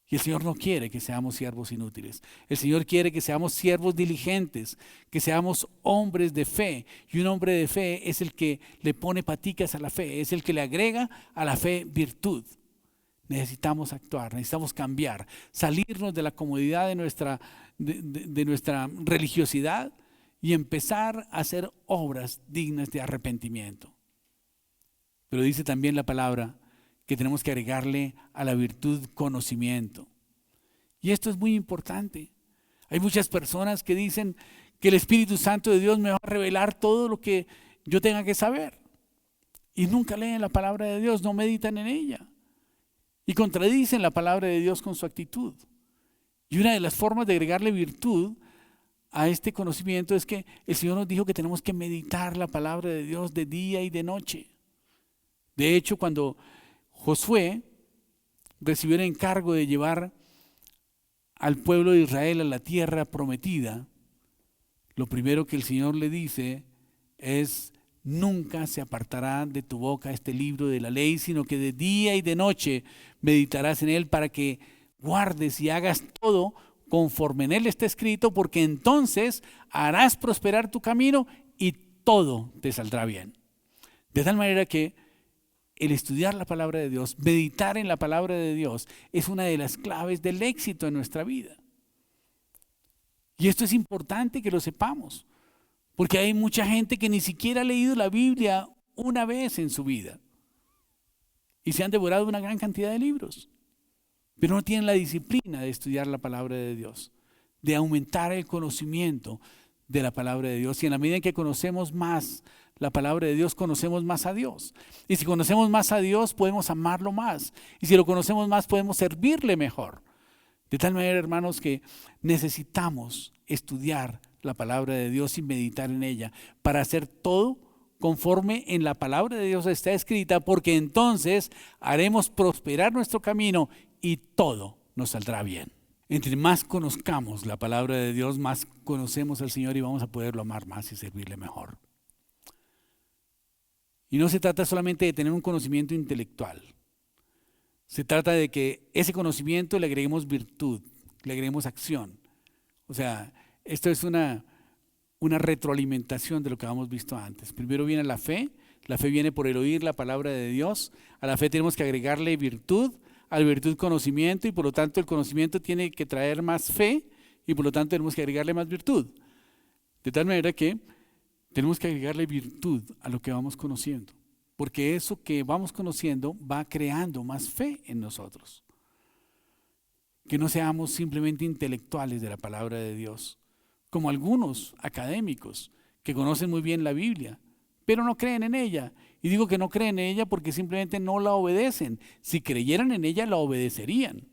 Y el Señor no quiere que seamos siervos inútiles. El Señor quiere que seamos siervos diligentes, que seamos hombres de fe. Y un hombre de fe es el que le pone paticas a la fe, es el que le agrega a la fe virtud. Necesitamos actuar, necesitamos cambiar, salirnos de la comodidad de nuestra religiosidad y empezar a hacer obras dignas de arrepentimiento. Pero dice también la palabra que tenemos que agregarle a la virtud conocimiento. Y esto es muy importante. Hay muchas personas que dicen que el Espíritu Santo de Dios me va a revelar todo lo que yo tenga que saber. Y nunca leen la palabra de Dios, no meditan en ella. Y contradicen la palabra de Dios con su actitud. Y una de las formas de agregarle virtud a este conocimiento es que el Señor nos dijo que tenemos que meditar la palabra de Dios de día y de noche. De hecho, cuando Josué recibió el encargo de llevar al pueblo de Israel a la tierra prometida, lo primero que el Señor le dice es: nunca se apartará de tu boca este libro de la ley, sino que de día y de noche meditarás en él para que guardes y hagas todo conforme en él está escrito, porque entonces harás prosperar tu camino y todo te saldrá bien. De tal manera que el estudiar la palabra de Dios, meditar en la palabra de Dios, es una de las claves del éxito en nuestra vida. Y esto es importante que lo sepamos, porque hay mucha gente que ni siquiera ha leído la Biblia una vez en su vida y se han devorado una gran cantidad de libros, pero no tienen la disciplina de estudiar la palabra de Dios, de aumentar el conocimiento de la palabra de Dios. Y en la medida en que conocemos más la palabra de Dios, conocemos más a Dios. Y si conocemos más a Dios, podemos amarlo más. Y si lo conocemos más, podemos servirle mejor. De tal manera, hermanos, que necesitamos estudiar la palabra de Dios y meditar en ella para hacer todo conforme en la palabra de Dios está escrita, porque entonces haremos prosperar nuestro camino y todo nos saldrá bien. Entre más conozcamos la palabra de Dios, más conocemos al Señor y vamos a poderlo amar más y servirle mejor. Y no se trata solamente de tener un conocimiento intelectual. Se trata de que ese conocimiento le agreguemos virtud, le agreguemos acción. O sea, esto es una retroalimentación de lo que habíamos visto antes. Primero viene la fe viene por el oír la palabra de Dios. A la fe tenemos que agregarle virtud, a la virtud conocimiento, y por lo tanto el conocimiento tiene que traer más fe y por lo tanto tenemos que agregarle más virtud. De tal manera que tenemos que agregarle virtud a lo que vamos conociendo, porque eso que vamos conociendo va creando más fe en nosotros. Que no seamos simplemente intelectuales de la palabra de Dios, como algunos académicos que conocen muy bien la Biblia, pero no creen en ella. Y digo que no creen en ella porque simplemente no la obedecen. Si creyeran en ella, la obedecerían.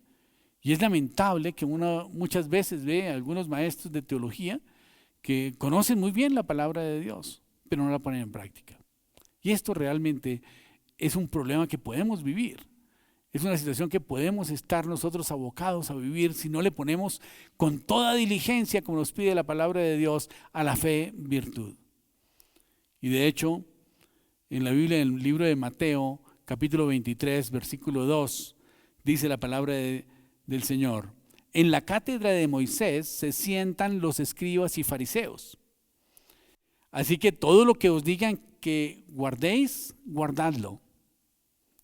Y es lamentable que uno muchas veces ve a algunos maestros de teología que conocen muy bien la palabra de Dios, pero no la ponen en práctica. Y esto realmente es un problema que podemos vivir. Es una situación que podemos estar nosotros abocados a vivir si no le ponemos con toda diligencia, como nos pide la palabra de Dios, a la fe virtud. Y de hecho, en la Biblia, en el libro de Mateo, capítulo 23, versículo 2, dice la palabra del Señor: en la cátedra de Moisés se sientan los escribas y fariseos. Así que todo lo que os digan que guardéis, guardadlo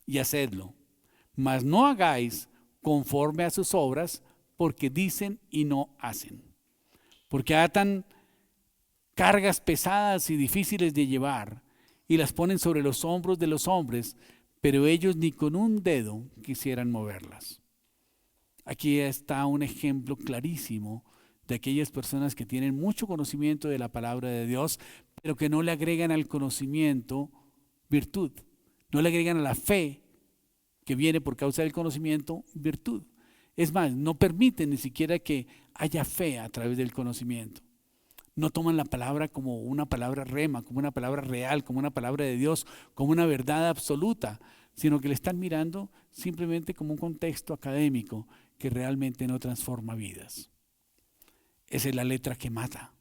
y hacedlo. Mas no hagáis conforme a sus obras, porque dicen y no hacen. Porque atan cargas pesadas y difíciles de llevar y las ponen sobre los hombros de los hombres, pero ellos ni con un dedo quisieran moverlas. Aquí está un ejemplo clarísimo de aquellas personas que tienen mucho conocimiento de la palabra de Dios, pero que no le agregan al conocimiento virtud, no le agregan a la fe que viene por causa del conocimiento virtud. Es más, no permiten ni siquiera que haya fe a través del conocimiento. No toman la palabra como una palabra rema, como una palabra real, como una palabra de Dios, como una verdad absoluta, sino que le están mirando simplemente como un contexto académico que realmente no transforma vidas. Esa es la letra que mata.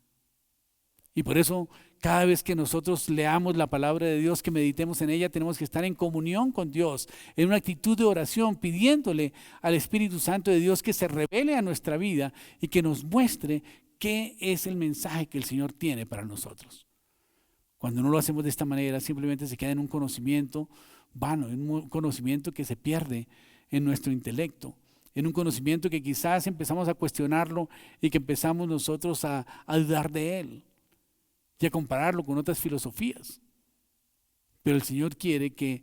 Y por eso, cada vez que nosotros leamos la palabra de Dios, que meditemos en ella, tenemos que estar en comunión con Dios, en una actitud de oración, pidiéndole al Espíritu Santo de Dios que se revele a nuestra vida y que nos muestre qué es el mensaje que el Señor tiene para nosotros. Cuando no lo hacemos de esta manera, simplemente se queda en un conocimiento vano, en un conocimiento que se pierde en nuestro intelecto, en un conocimiento que quizás empezamos a cuestionarlo y que empezamos nosotros a dudar de él y a compararlo con otras filosofías. Pero el Señor quiere que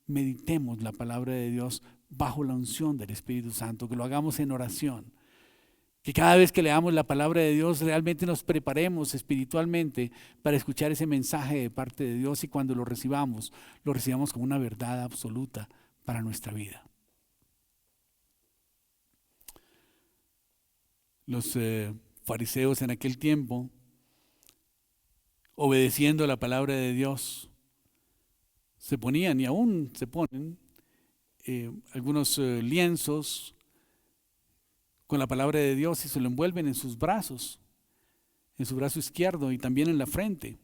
meditemos la palabra de Dios bajo la unción del Espíritu Santo, que lo hagamos en oración, que cada vez que leamos la palabra de Dios realmente nos preparemos espiritualmente para escuchar ese mensaje de parte de Dios y cuando lo recibamos como una verdad absoluta para nuestra vida. Los fariseos en aquel tiempo, obedeciendo la palabra de Dios, se ponían y aún se ponen algunos lienzos con la palabra de Dios y se lo envuelven en sus brazos, en su brazo izquierdo y también en la frente.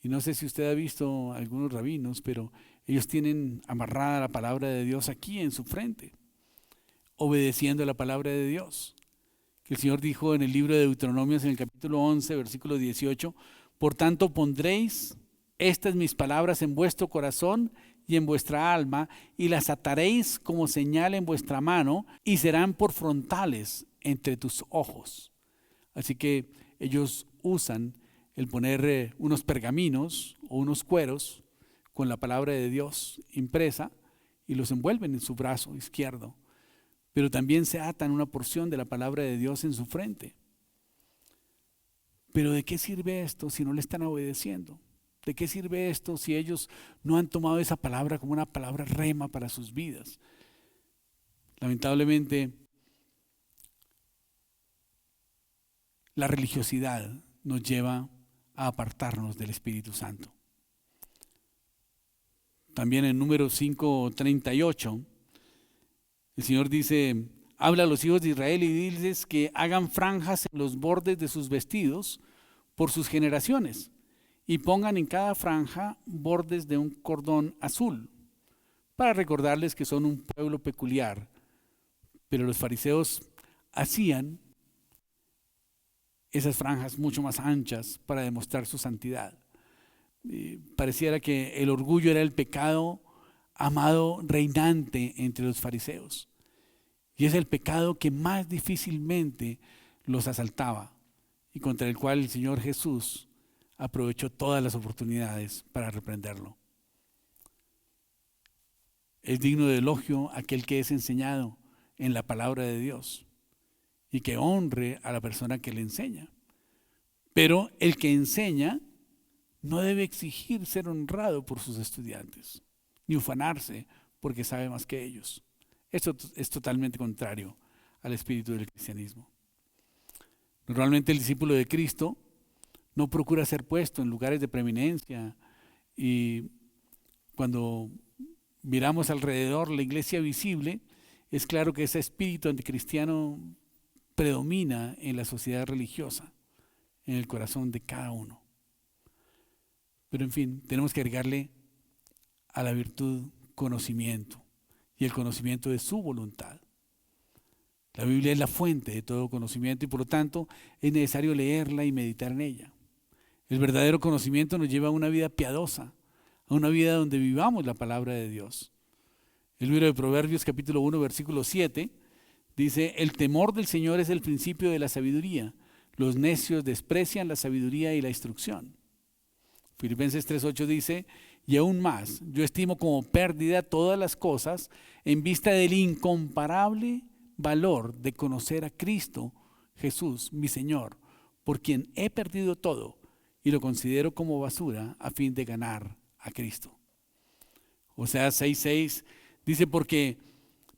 Y no sé si usted ha visto algunos rabinos, pero ellos tienen amarrada la palabra de Dios aquí en su frente, obedeciendo la palabra de Dios. Que el Señor dijo en el libro de Deuteronomios en el capítulo 11, versículo 18, por tanto pondréis estas mis palabras en vuestro corazón y en vuestra alma, y las ataréis como señal en vuestra mano, y serán por frontales entre tus ojos. Así que ellos usan el poner unos pergaminos o unos cueros con la palabra de Dios impresa y los envuelven en su brazo izquierdo, pero también se atan una porción de la palabra de Dios en su frente. Pero ¿de qué sirve esto si no le están obedeciendo? ¿De qué sirve esto si ellos no han tomado esa palabra como una palabra rema para sus vidas? Lamentablemente, la religiosidad nos lleva a apartarnos del Espíritu Santo. También en Números 5:38, el Señor dice, habla a los hijos de Israel y diles que hagan franjas en los bordes de sus vestidos por sus generaciones, y pongan en cada franja bordes de un cordón azul, para recordarles que son un pueblo peculiar. Pero los fariseos hacían esas franjas mucho más anchas para demostrar su santidad. Pareciera que el orgullo era el pecado amado reinante entre los fariseos. Y es el pecado que más difícilmente los asaltaba y contra el cual el Señor Jesús aprovechó todas las oportunidades para reprenderlo. Es digno de elogio aquel que es enseñado en la palabra de Dios y que honre a la persona que le enseña. Pero el que enseña no debe exigir ser honrado por sus estudiantes, ni ufanarse porque sabe más que ellos. Esto es totalmente contrario al espíritu del cristianismo. Normalmente el discípulo de Cristo no procura ser puesto en lugares de preeminencia, y cuando miramos alrededor la iglesia visible, es claro que ese espíritu anticristiano predomina en la sociedad religiosa, en el corazón de cada uno. Pero en fin, tenemos que agregarle a la virtud conocimiento, y el conocimiento de su voluntad. La Biblia es la fuente de todo conocimiento y por lo tanto es necesario leerla y meditar en ella. El verdadero conocimiento nos lleva a una vida piadosa, a una vida donde vivamos la palabra de Dios. El libro de Proverbios capítulo 1 versículo 7 dice, el temor del Señor es el principio de la sabiduría, los necios desprecian la sabiduría y la instrucción. Filipenses 3:8 dice, y aún más, yo estimo como pérdida todas las cosas en vista del incomparable valor de conocer a Cristo, Jesús, mi Señor, por quien he perdido todo y lo considero como basura a fin de ganar a Cristo. Oseas 6:6 dice, porque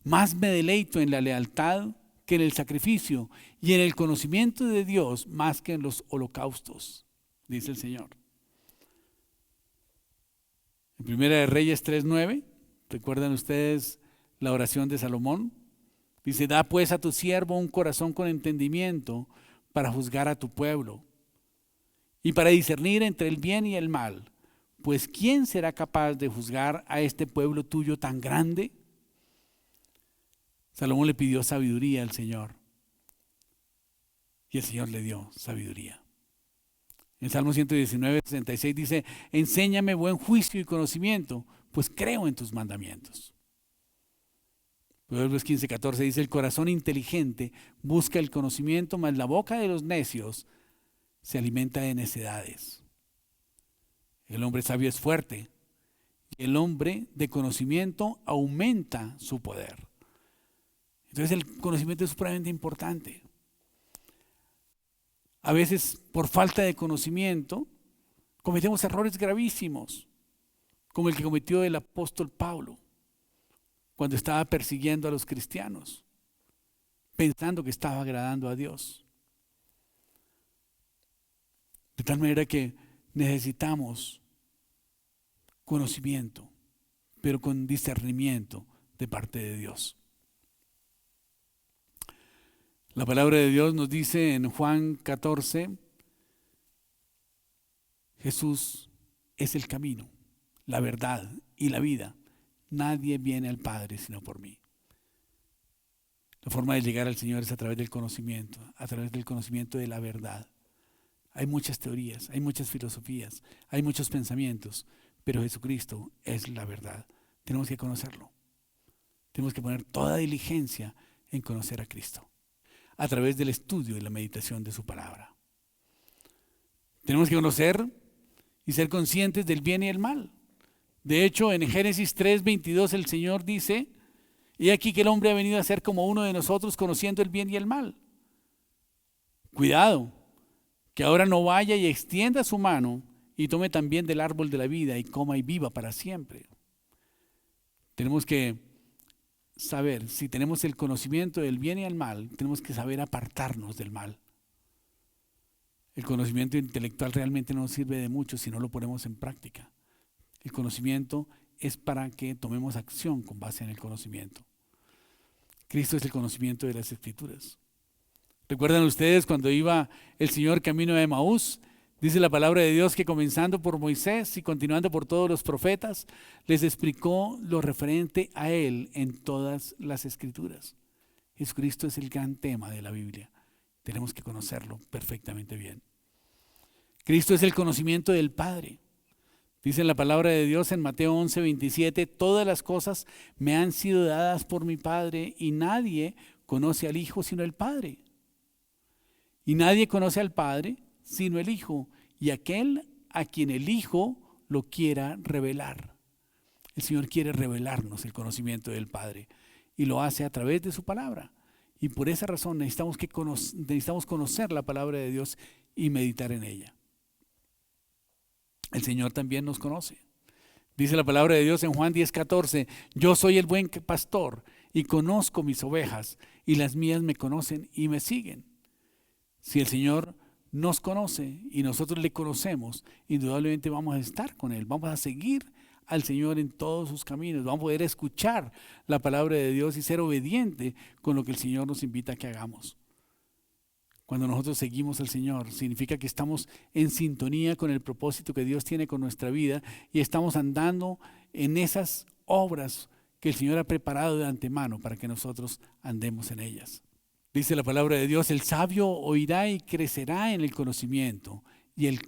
más me deleito en la lealtad que en el sacrificio y en el conocimiento de Dios más que en los holocaustos, dice el Señor. En Primera de Reyes 3:9, ¿recuerdan ustedes la oración de Salomón? Dice, da pues a tu siervo un corazón con entendimiento para juzgar a tu pueblo y para discernir entre el bien y el mal. Pues ¿quién será capaz de juzgar a este pueblo tuyo tan grande? Salomón le pidió sabiduría al Señor y el Señor le dio sabiduría. En Salmo 119:66 dice, enséñame buen juicio y conocimiento, pues creo en tus mandamientos. Proverbios 15:14 dice, el corazón inteligente busca el conocimiento, mas la boca de los necios se alimenta de necedades. El hombre sabio es fuerte y el hombre de conocimiento aumenta su poder. Entonces el conocimiento es supremamente importante. A veces por falta de conocimiento cometemos errores gravísimos, como el que cometió el apóstol Pablo cuando estaba persiguiendo a los cristianos, pensando que estaba agradando a Dios. De tal manera que necesitamos conocimiento, pero con discernimiento de parte de Dios. La palabra de Dios nos dice en Juan 14, Jesús es el camino, la verdad y la vida. Nadie viene al Padre sino por mí. La forma de llegar al Señor es a través del conocimiento, a través del conocimiento de la verdad. Hay muchas teorías, hay muchas filosofías, hay muchos pensamientos, pero Jesucristo es la verdad. Tenemos que conocerlo. Tenemos que poner toda diligencia en conocer a Cristo, a través del estudio y la meditación de su palabra. Tenemos que conocer y ser conscientes del bien y el mal. De hecho, en Génesis 3:22 el Señor dice, he aquí que el hombre ha venido a ser como uno de nosotros, conociendo el bien y el mal. Cuidado, que ahora no vaya y extienda su mano y tome también del árbol de la vida y coma y viva para siempre. Tenemos que saber, si tenemos el conocimiento del bien y el mal, tenemos que saber apartarnos del mal. El conocimiento intelectual realmente no nos sirve de mucho si no lo ponemos en práctica. El conocimiento es para que tomemos acción con base en el conocimiento. Cristo es el conocimiento de las Escrituras. ¿Recuerdan ustedes cuando iba el Señor camino de Emaús? Dice la palabra de Dios que comenzando por Moisés y continuando por todos los profetas, les explicó lo referente a Él en todas las Escrituras. Jesucristo es el gran tema de la Biblia. Tenemos que conocerlo perfectamente bien. Cristo es el conocimiento del Padre. Dice la palabra de Dios en Mateo 11:27, todas las cosas me han sido dadas por mi Padre y nadie conoce al Hijo sino el Padre. Y nadie conoce al Padre sino el Hijo y aquel a quien el Hijo lo quiera revelar. El Señor quiere revelarnos el conocimiento del Padre y lo hace a través de su palabra. Y por esa razón necesitamos conocer la palabra de Dios y meditar en ella. El Señor también nos conoce. Dice la palabra de Dios en Juan 10:14, yo soy el buen pastor y conozco mis ovejas y las mías me conocen y me siguen. Si el Señor nos conoce y nosotros le conocemos, indudablemente vamos a estar con Él, vamos a seguir al Señor en todos sus caminos, vamos a poder escuchar la palabra de Dios y ser obediente con lo que el Señor nos invita a que hagamos. Cuando nosotros seguimos al Señor, significa que estamos en sintonía con el propósito que Dios tiene con nuestra vida y estamos andando en esas obras que el Señor ha preparado de antemano para que nosotros andemos en ellas. Dice la palabra de Dios, el sabio oirá y crecerá en el conocimiento y el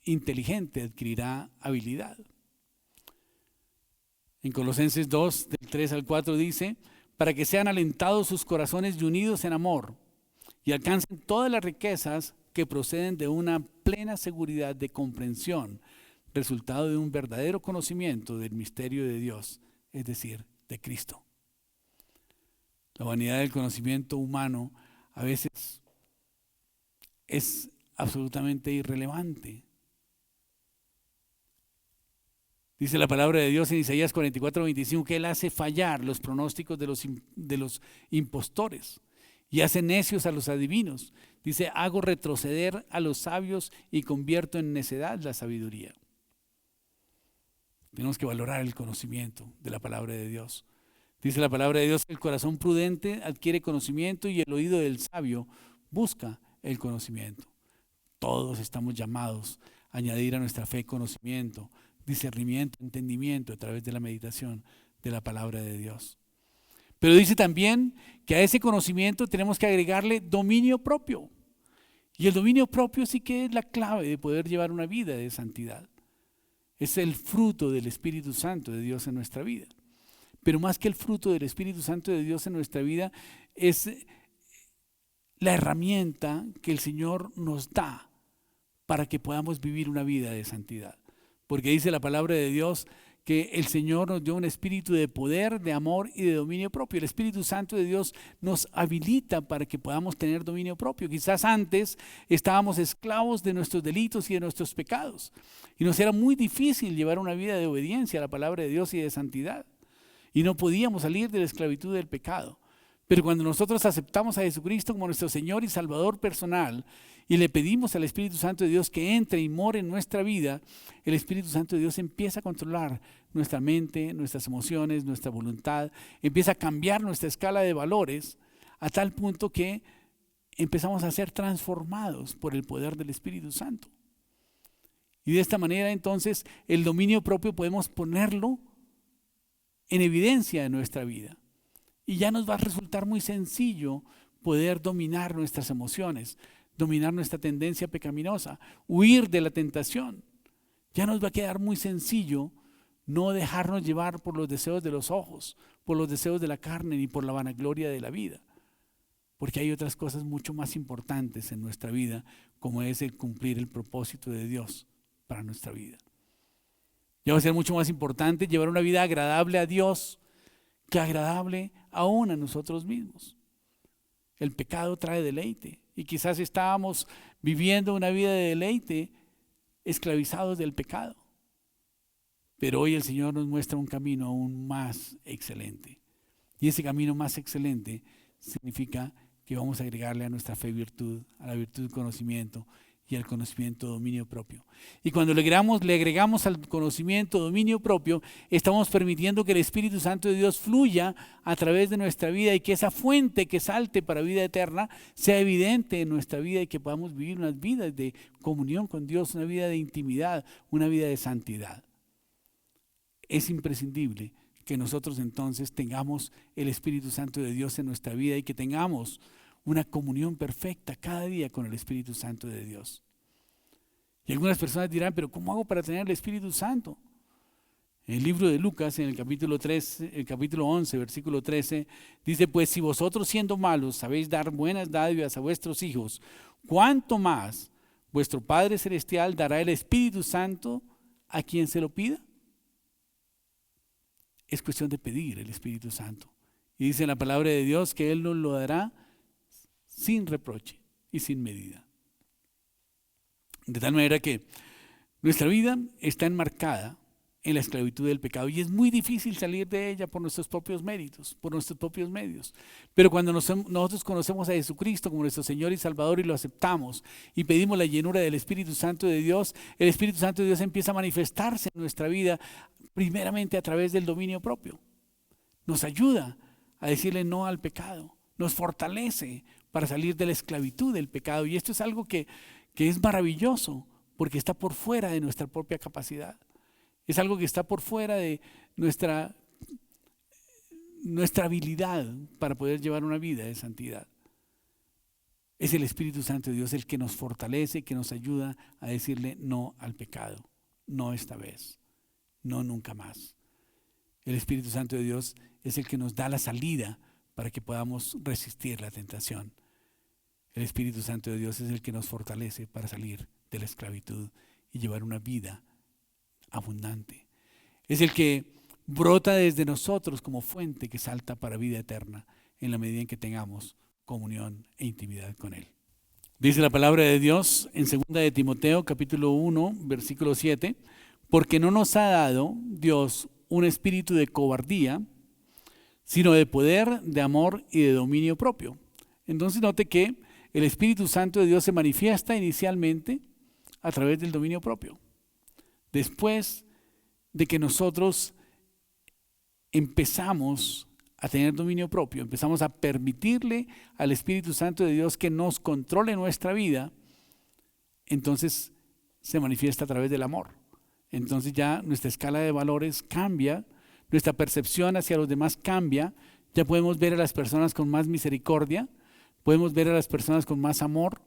inteligente adquirirá habilidad. En Colosenses 2, del 3 al 4 dice, para que sean alentados sus corazones y unidos en amor y alcancen todas las riquezas que proceden de una plena seguridad de comprensión, resultado de un verdadero conocimiento del misterio de Dios, es decir, de Cristo. La vanidad del conocimiento humano a veces es absolutamente irrelevante. Dice la palabra de Dios en Isaías 44:25 que Él hace fallar los pronósticos de los impostores y hace necios a los adivinos. Dice, hago retroceder a los sabios y convierto en necedad la sabiduría. Tenemos que valorar el conocimiento de la palabra de Dios. Dice la palabra de Dios, el corazón prudente adquiere conocimiento y el oído del sabio busca el conocimiento. Todos estamos llamados a añadir a nuestra fe conocimiento, discernimiento, entendimiento a través de la meditación de la palabra de Dios. Pero dice también que a ese conocimiento tenemos que agregarle dominio propio. Y el dominio propio sí que es la clave de poder llevar una vida de santidad. Es el fruto del Espíritu Santo de Dios en nuestra vida. Pero más que el fruto del Espíritu Santo de Dios en nuestra vida, es la herramienta que el Señor nos da para que podamos vivir una vida de santidad. Porque dice la palabra de Dios que el Señor nos dio un espíritu de poder, de amor y de dominio propio. El Espíritu Santo de Dios nos habilita para que podamos tener dominio propio. Quizás antes estábamos esclavos de nuestros delitos y de nuestros pecados. Y nos era muy difícil llevar una vida de obediencia a la palabra de Dios y de santidad. Y no podíamos salir de la esclavitud del pecado. Pero cuando nosotros aceptamos a Jesucristo como nuestro Señor y Salvador personal y le pedimos al Espíritu Santo de Dios que entre y more en nuestra vida, el Espíritu Santo de Dios empieza a controlar nuestra mente, nuestras emociones, nuestra voluntad, empieza a cambiar nuestra escala de valores a tal punto que empezamos a ser transformados por el poder del Espíritu Santo. Y de esta manera entonces el dominio propio podemos ponerlo en evidencia en nuestra vida. Y ya nos va a resultar muy sencillo poder dominar nuestras emociones, dominar nuestra tendencia pecaminosa, huir de la tentación. Ya nos va a quedar muy sencillo no dejarnos llevar por los deseos de los ojos, por los deseos de la carne ni por la vanagloria de la vida. Porque hay otras cosas mucho más importantes en nuestra vida, como es el cumplir el propósito de Dios para nuestra vida. Ya va a ser mucho más importante llevar una vida agradable a Dios que agradable aún a nosotros mismos. El pecado trae deleite y quizás estábamos viviendo una vida de deleite esclavizados del pecado. Pero hoy el Señor nos muestra un camino aún más excelente. Y ese camino más excelente significa que vamos a agregarle a nuestra fe virtud, a la virtud conocimiento y al conocimiento dominio propio. Y cuando le agregamos al conocimiento dominio propio, estamos permitiendo que el Espíritu Santo de Dios fluya a través de nuestra vida y que esa fuente que salte para vida eterna sea evidente en nuestra vida y que podamos vivir unas vidas de comunión con Dios, una vida de intimidad, una vida de santidad. Es imprescindible que nosotros entonces tengamos el Espíritu Santo de Dios en nuestra vida y que tengamos una comunión perfecta cada día con el Espíritu Santo de Dios. Y algunas personas dirán, pero ¿cómo hago para tener el Espíritu Santo? En el libro de Lucas, en el capítulo 11, versículo 13, dice, pues si vosotros siendo malos sabéis dar buenas dádivas a vuestros hijos, ¿cuánto más vuestro Padre Celestial dará el Espíritu Santo a quien se lo pida? Es cuestión de pedir el Espíritu Santo. Y dice la palabra de Dios que Él nos lo dará sin reproche y sin medida. De tal manera que nuestra vida está enmarcada en la esclavitud del pecado y es muy difícil salir de ella por nuestros propios méritos, por nuestros propios medios. Pero cuando nosotros conocemos a Jesucristo como nuestro Señor y Salvador y lo aceptamos y pedimos la llenura del Espíritu Santo de Dios, el Espíritu Santo de Dios empieza a manifestarse en nuestra vida primeramente a través del dominio propio. Nos ayuda a decirle no al pecado, nos fortalece para salir de la esclavitud del pecado. Y esto es algo que es maravilloso porque está por fuera de nuestra propia capacidad. Es algo que está por fuera de nuestra habilidad para poder llevar una vida de santidad. Es el Espíritu Santo de Dios el que nos fortalece, que nos ayuda a decirle no al pecado. No esta vez, no nunca más. El Espíritu Santo de Dios es el que nos da la salida para que podamos resistir la tentación. El Espíritu Santo de Dios es el que nos fortalece para salir de la esclavitud y llevar una vida abundante. Es el que brota desde nosotros como fuente que salta para vida eterna en la medida en que tengamos comunión e intimidad con Él. Dice la palabra de Dios en 2 de Timoteo, capítulo 1, versículo 7, porque no nos ha dado Dios un espíritu de cobardía, sino de poder, de amor y de dominio propio. Entonces note que el Espíritu Santo de Dios se manifiesta inicialmente a través del dominio propio. Después de que nosotros empezamos a tener dominio propio, empezamos a permitirle al Espíritu Santo de Dios que nos controle nuestra vida, entonces se manifiesta a través del amor. Entonces ya nuestra escala de valores cambia, nuestra percepción hacia los demás cambia, ya podemos ver a las personas con más misericordia, podemos ver a las personas con más amor,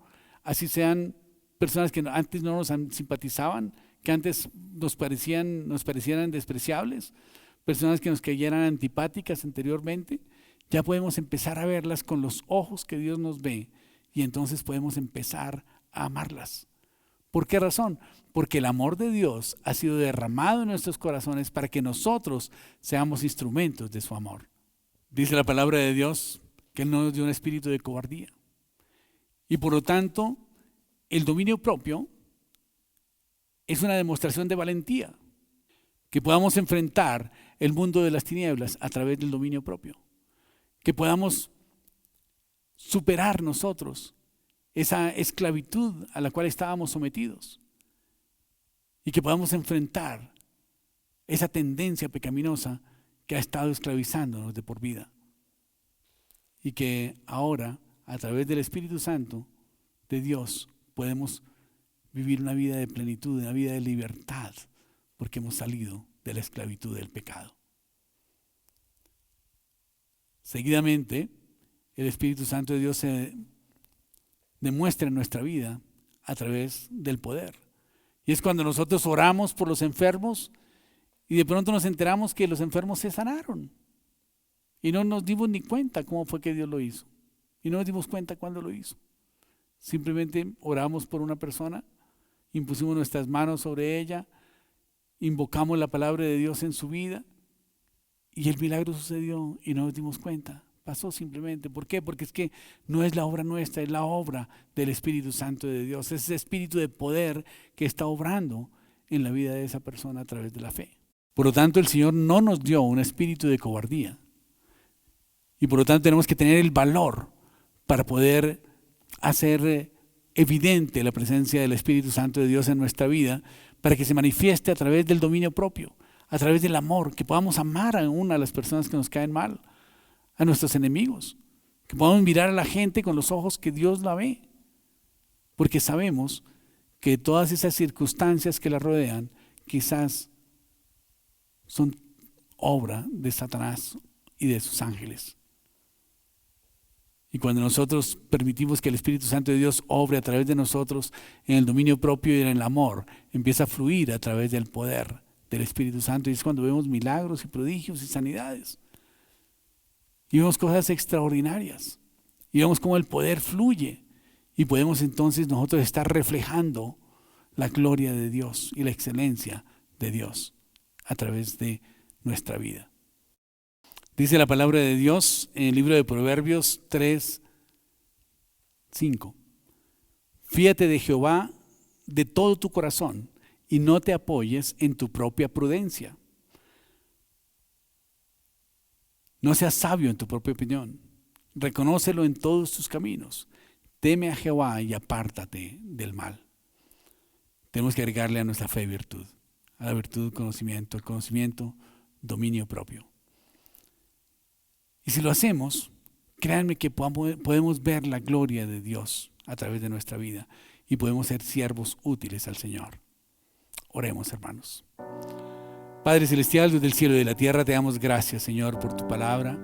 así sean personas que antes no nos simpatizaban, que antes nos parecieran despreciables, personas que nos cayeran antipáticas anteriormente, ya podemos empezar a verlas con los ojos que Dios nos ve y entonces podemos empezar a amarlas. ¿Por qué razón? Porque el amor de Dios ha sido derramado en nuestros corazones para que nosotros seamos instrumentos de su amor. Dice la palabra de Dios que Él no nos dio un espíritu de cobardía. Y por lo tanto, el dominio propio es una demostración de valentía. Que podamos enfrentar el mundo de las tinieblas a través del dominio propio. Que podamos superar nosotros esa esclavitud a la cual estábamos sometidos. Y que podamos enfrentar esa tendencia pecaminosa que ha estado esclavizándonos de por vida. Y que ahora, a través del Espíritu Santo de Dios, podemos vivir una vida de plenitud, una vida de libertad, porque hemos salido de la esclavitud del pecado. Seguidamente, el Espíritu Santo de Dios se demuestra en nuestra vida a través del poder. Y es cuando nosotros oramos por los enfermos y de pronto nos enteramos que los enfermos se sanaron. Y no nos dimos ni cuenta cómo fue que Dios lo hizo. Y no nos dimos cuenta cuándo lo hizo. Simplemente oramos por una persona, impusimos nuestras manos sobre ella, invocamos la palabra de Dios en su vida y el milagro sucedió y no nos dimos cuenta. Pasó simplemente. ¿Por qué? Porque es que no es la obra nuestra, es la obra del Espíritu Santo de Dios. Es ese espíritu de poder que está obrando en la vida de esa persona a través de la fe. Por lo tanto, el Señor no nos dio un espíritu de cobardía. Y por lo tanto tenemos que tener el valor para poder hacer evidente la presencia del Espíritu Santo de Dios en nuestra vida, para que se manifieste a través del dominio propio, a través del amor, que podamos amar aún a las personas que nos caen mal, a nuestros enemigos, que podamos mirar a la gente con los ojos que Dios la ve, porque sabemos que todas esas circunstancias que la rodean quizás son obra de Satanás y de sus ángeles. Y cuando nosotros permitimos que el Espíritu Santo de Dios obre a través de nosotros en el dominio propio y en el amor, empieza a fluir a través del poder del Espíritu Santo. Y es cuando vemos milagros y prodigios y sanidades. Y vemos cosas extraordinarias. Y vemos cómo el poder fluye. Y podemos entonces nosotros estar reflejando la gloria de Dios y la excelencia de Dios a través de nuestra vida. Dice la palabra de Dios en el libro de Proverbios 3:5. Fíate de Jehová de todo tu corazón y no te apoyes en tu propia prudencia. No seas sabio en tu propia opinión. Reconócelo en todos tus caminos. Teme a Jehová y apártate del mal. Tenemos que agregarle a nuestra fe virtud. A la virtud conocimiento, al conocimiento dominio propio. Y si lo hacemos, créanme que podemos ver la gloria de Dios a través de nuestra vida y podemos ser siervos útiles al Señor. Oremos, hermanos. Padre Celestial, Dios del cielo y de la tierra, te damos gracias, Señor, por tu palabra.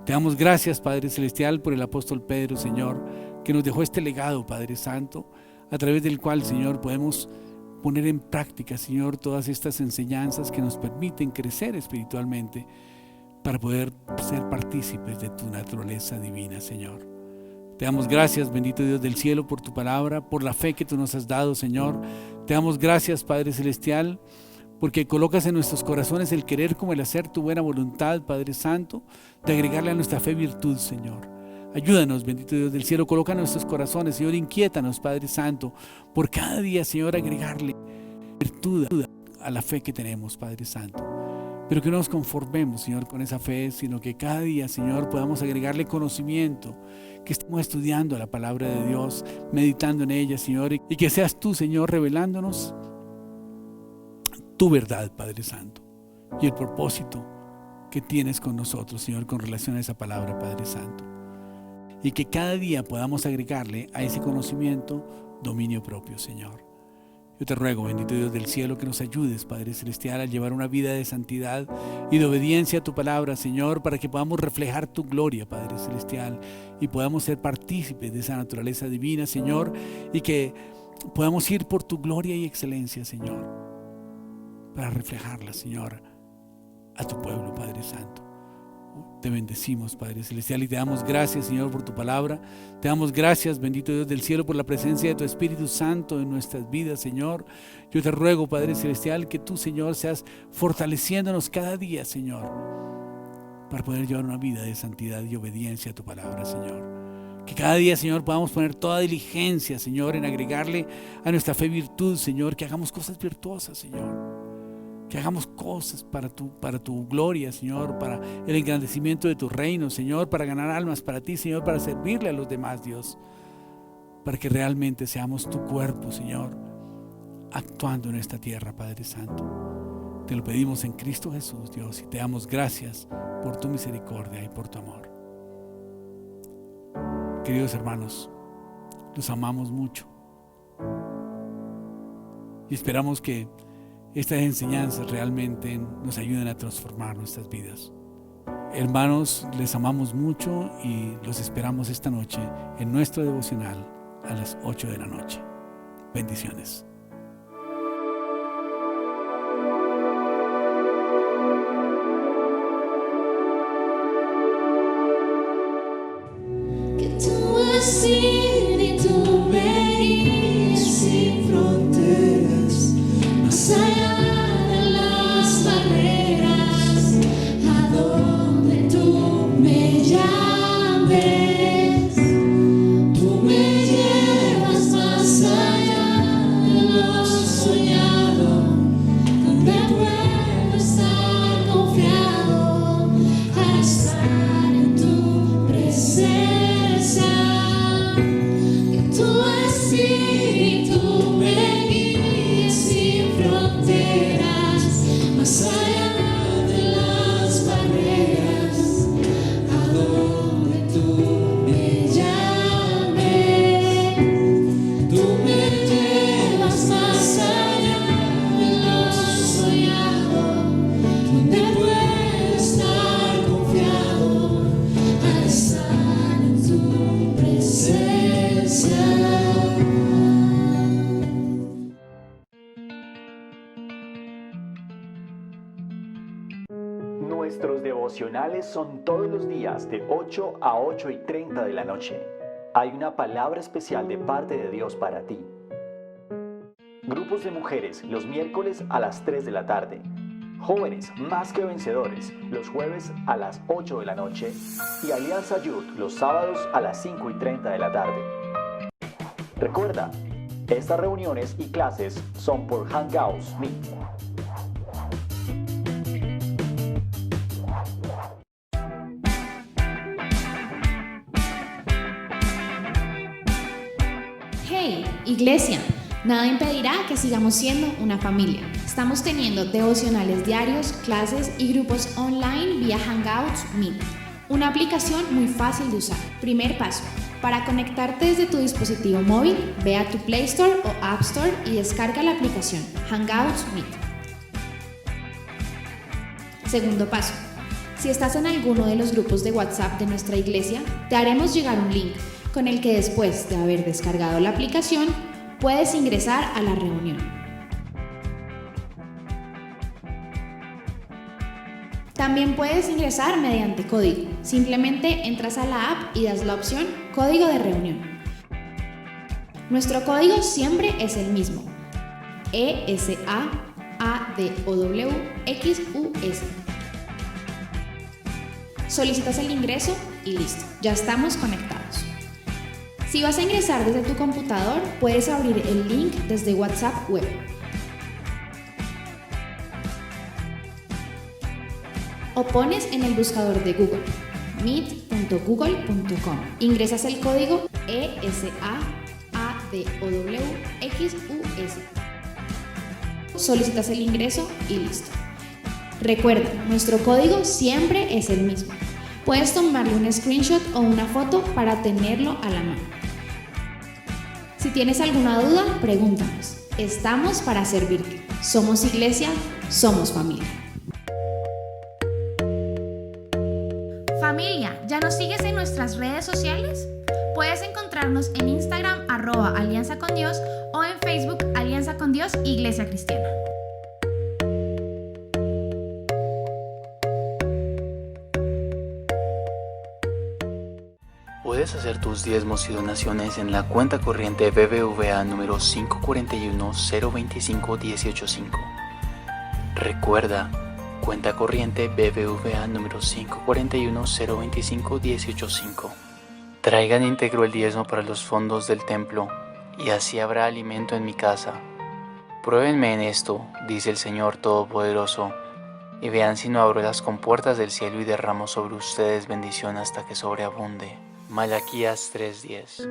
Te damos gracias, Padre Celestial, por el apóstol Pedro, Señor, que nos dejó este legado, Padre Santo, a través del cual, Señor, podemos poner en práctica, Señor, todas estas enseñanzas que nos permiten crecer espiritualmente, para poder ser partícipes de tu naturaleza divina, Señor. Te damos gracias, bendito Dios del cielo, por tu palabra, por la fe que tú nos has dado, Señor. Te damos gracias, Padre Celestial, porque colocas en nuestros corazones el querer como el hacer tu buena voluntad, Padre Santo, de agregarle a nuestra fe virtud, Señor. Ayúdanos, bendito Dios del cielo, coloca en nuestros corazones, Señor, inquiétanos, Padre Santo, por cada día, Señor, agregarle virtud a la fe que tenemos, Padre Santo. Pero que no nos conformemos, Señor, con esa fe, sino que cada día, Señor, podamos agregarle conocimiento, que estemos estudiando la palabra de Dios, meditando en ella, Señor, y que seas tú, Señor, revelándonos tu verdad, Padre Santo, y el propósito que tienes con nosotros, Señor, con relación a esa palabra, Padre Santo. Y que cada día podamos agregarle a ese conocimiento dominio propio, Señor. Yo te ruego, bendito Dios del cielo, que nos ayudes, Padre Celestial, a llevar una vida de santidad y de obediencia a tu palabra, Señor, para que podamos reflejar tu gloria, Padre Celestial, y podamos ser partícipes de esa naturaleza divina, Señor, y que podamos ir por tu gloria y excelencia, Señor, para reflejarla, Señor, a tu pueblo, Padre Santo. Te bendecimos, Padre Celestial, y te damos gracias, Señor, por tu palabra. Te damos gracias, bendito Dios del cielo, por la presencia de tu Espíritu Santo en nuestras vidas, Señor. Yo te ruego, Padre Celestial, que tú, Señor, seas fortaleciéndonos cada día, Señor, para poder llevar una vida de santidad y obediencia a tu palabra, Señor. Que cada día, Señor, podamos poner toda diligencia, Señor, en agregarle a nuestra fe virtud, Señor, que hagamos cosas virtuosas, Señor. Que hagamos cosas para tu gloria, Señor, para el engrandecimiento de tu reino, Señor, para ganar almas para ti, Señor, para servirle a los demás, Dios. Para que realmente seamos tu cuerpo, Señor, actuando en esta tierra, Padre Santo. Te lo pedimos en Cristo Jesús, Dios, y te damos gracias por tu misericordia y por tu amor. Queridos hermanos, los amamos mucho y esperamos que estas enseñanzas realmente nos ayuden a transformar nuestras vidas. Hermanos, les amamos mucho y los esperamos esta noche en nuestro devocional a las 8 de la noche. Bendiciones. Que tu espíritu me guíe sin fronteras, más allá de las barreras, a donde tú me llames. Tú me llevas más allá de lo soñado, donde puedo estar confiado a estar en tu presencia. Que tu espíritu me guíe sin fronteras, más allá de las barreras, a donde tú me llames. Tú me llevas más allá de lo soñado, donde puedo estar confiado al estar en tu presencia. Nuestros devocionales son todos los días de 8 a 8:30 de la noche. Hay una palabra especial de parte de Dios para ti. Grupos de mujeres los miércoles a las 3 de la tarde. Jóvenes más que vencedores los jueves a las 8 de la noche. Y Alianza Youth los sábados a las 5:30 de la tarde. Recuerda, estas reuniones y clases son por Hangouts Meet. Hey, iglesia, nada impedirá que sigamos siendo una familia. Estamos teniendo devocionales diarios, clases y grupos online vía Hangouts Meet. Una aplicación muy fácil de usar. Primer paso. Para conectarte desde tu dispositivo móvil, ve a tu Play Store o App Store y descarga la aplicación Hangouts Meet. Segundo paso. Si estás en alguno de los grupos de WhatsApp de nuestra iglesia, te haremos llegar un link con el que después de haber descargado la aplicación, puedes ingresar a la reunión. También puedes ingresar mediante código. Simplemente entras a la app y das la opción Código de reunión. Nuestro código siempre es el mismo: ESAADOWXUS. Solicitas el ingreso y listo, ya estamos conectados. Si vas a ingresar desde tu computador, puedes abrir el link desde WhatsApp web. O pones en el buscador de Google meet.google.com. Ingresas el código ESAADOWXUS. Solicitas el ingreso y listo. Recuerda, nuestro código siempre es el mismo. Puedes tomarle un screenshot o una foto para tenerlo a la mano. Si tienes alguna duda, pregúntanos. Estamos para servirte. Somos iglesia, somos familia. Familia, ¿ya nos sigues en nuestras redes sociales? Puedes encontrarnos en Instagram @Alianza con Dios o en Facebook Alianza con Dios Iglesia Cristiana. Puedes hacer tus diezmos y donaciones en la cuenta corriente BBVA número 541-025-185. Recuerda, cuenta corriente BBVA número 541-025-185. Traigan íntegro el diezmo para los fondos del templo, y así habrá alimento en mi casa. Pruébenme en esto, dice el Señor Todopoderoso, y vean si no abro las compuertas del cielo y derramo sobre ustedes bendición hasta que sobreabunde. Malaquías 3:10.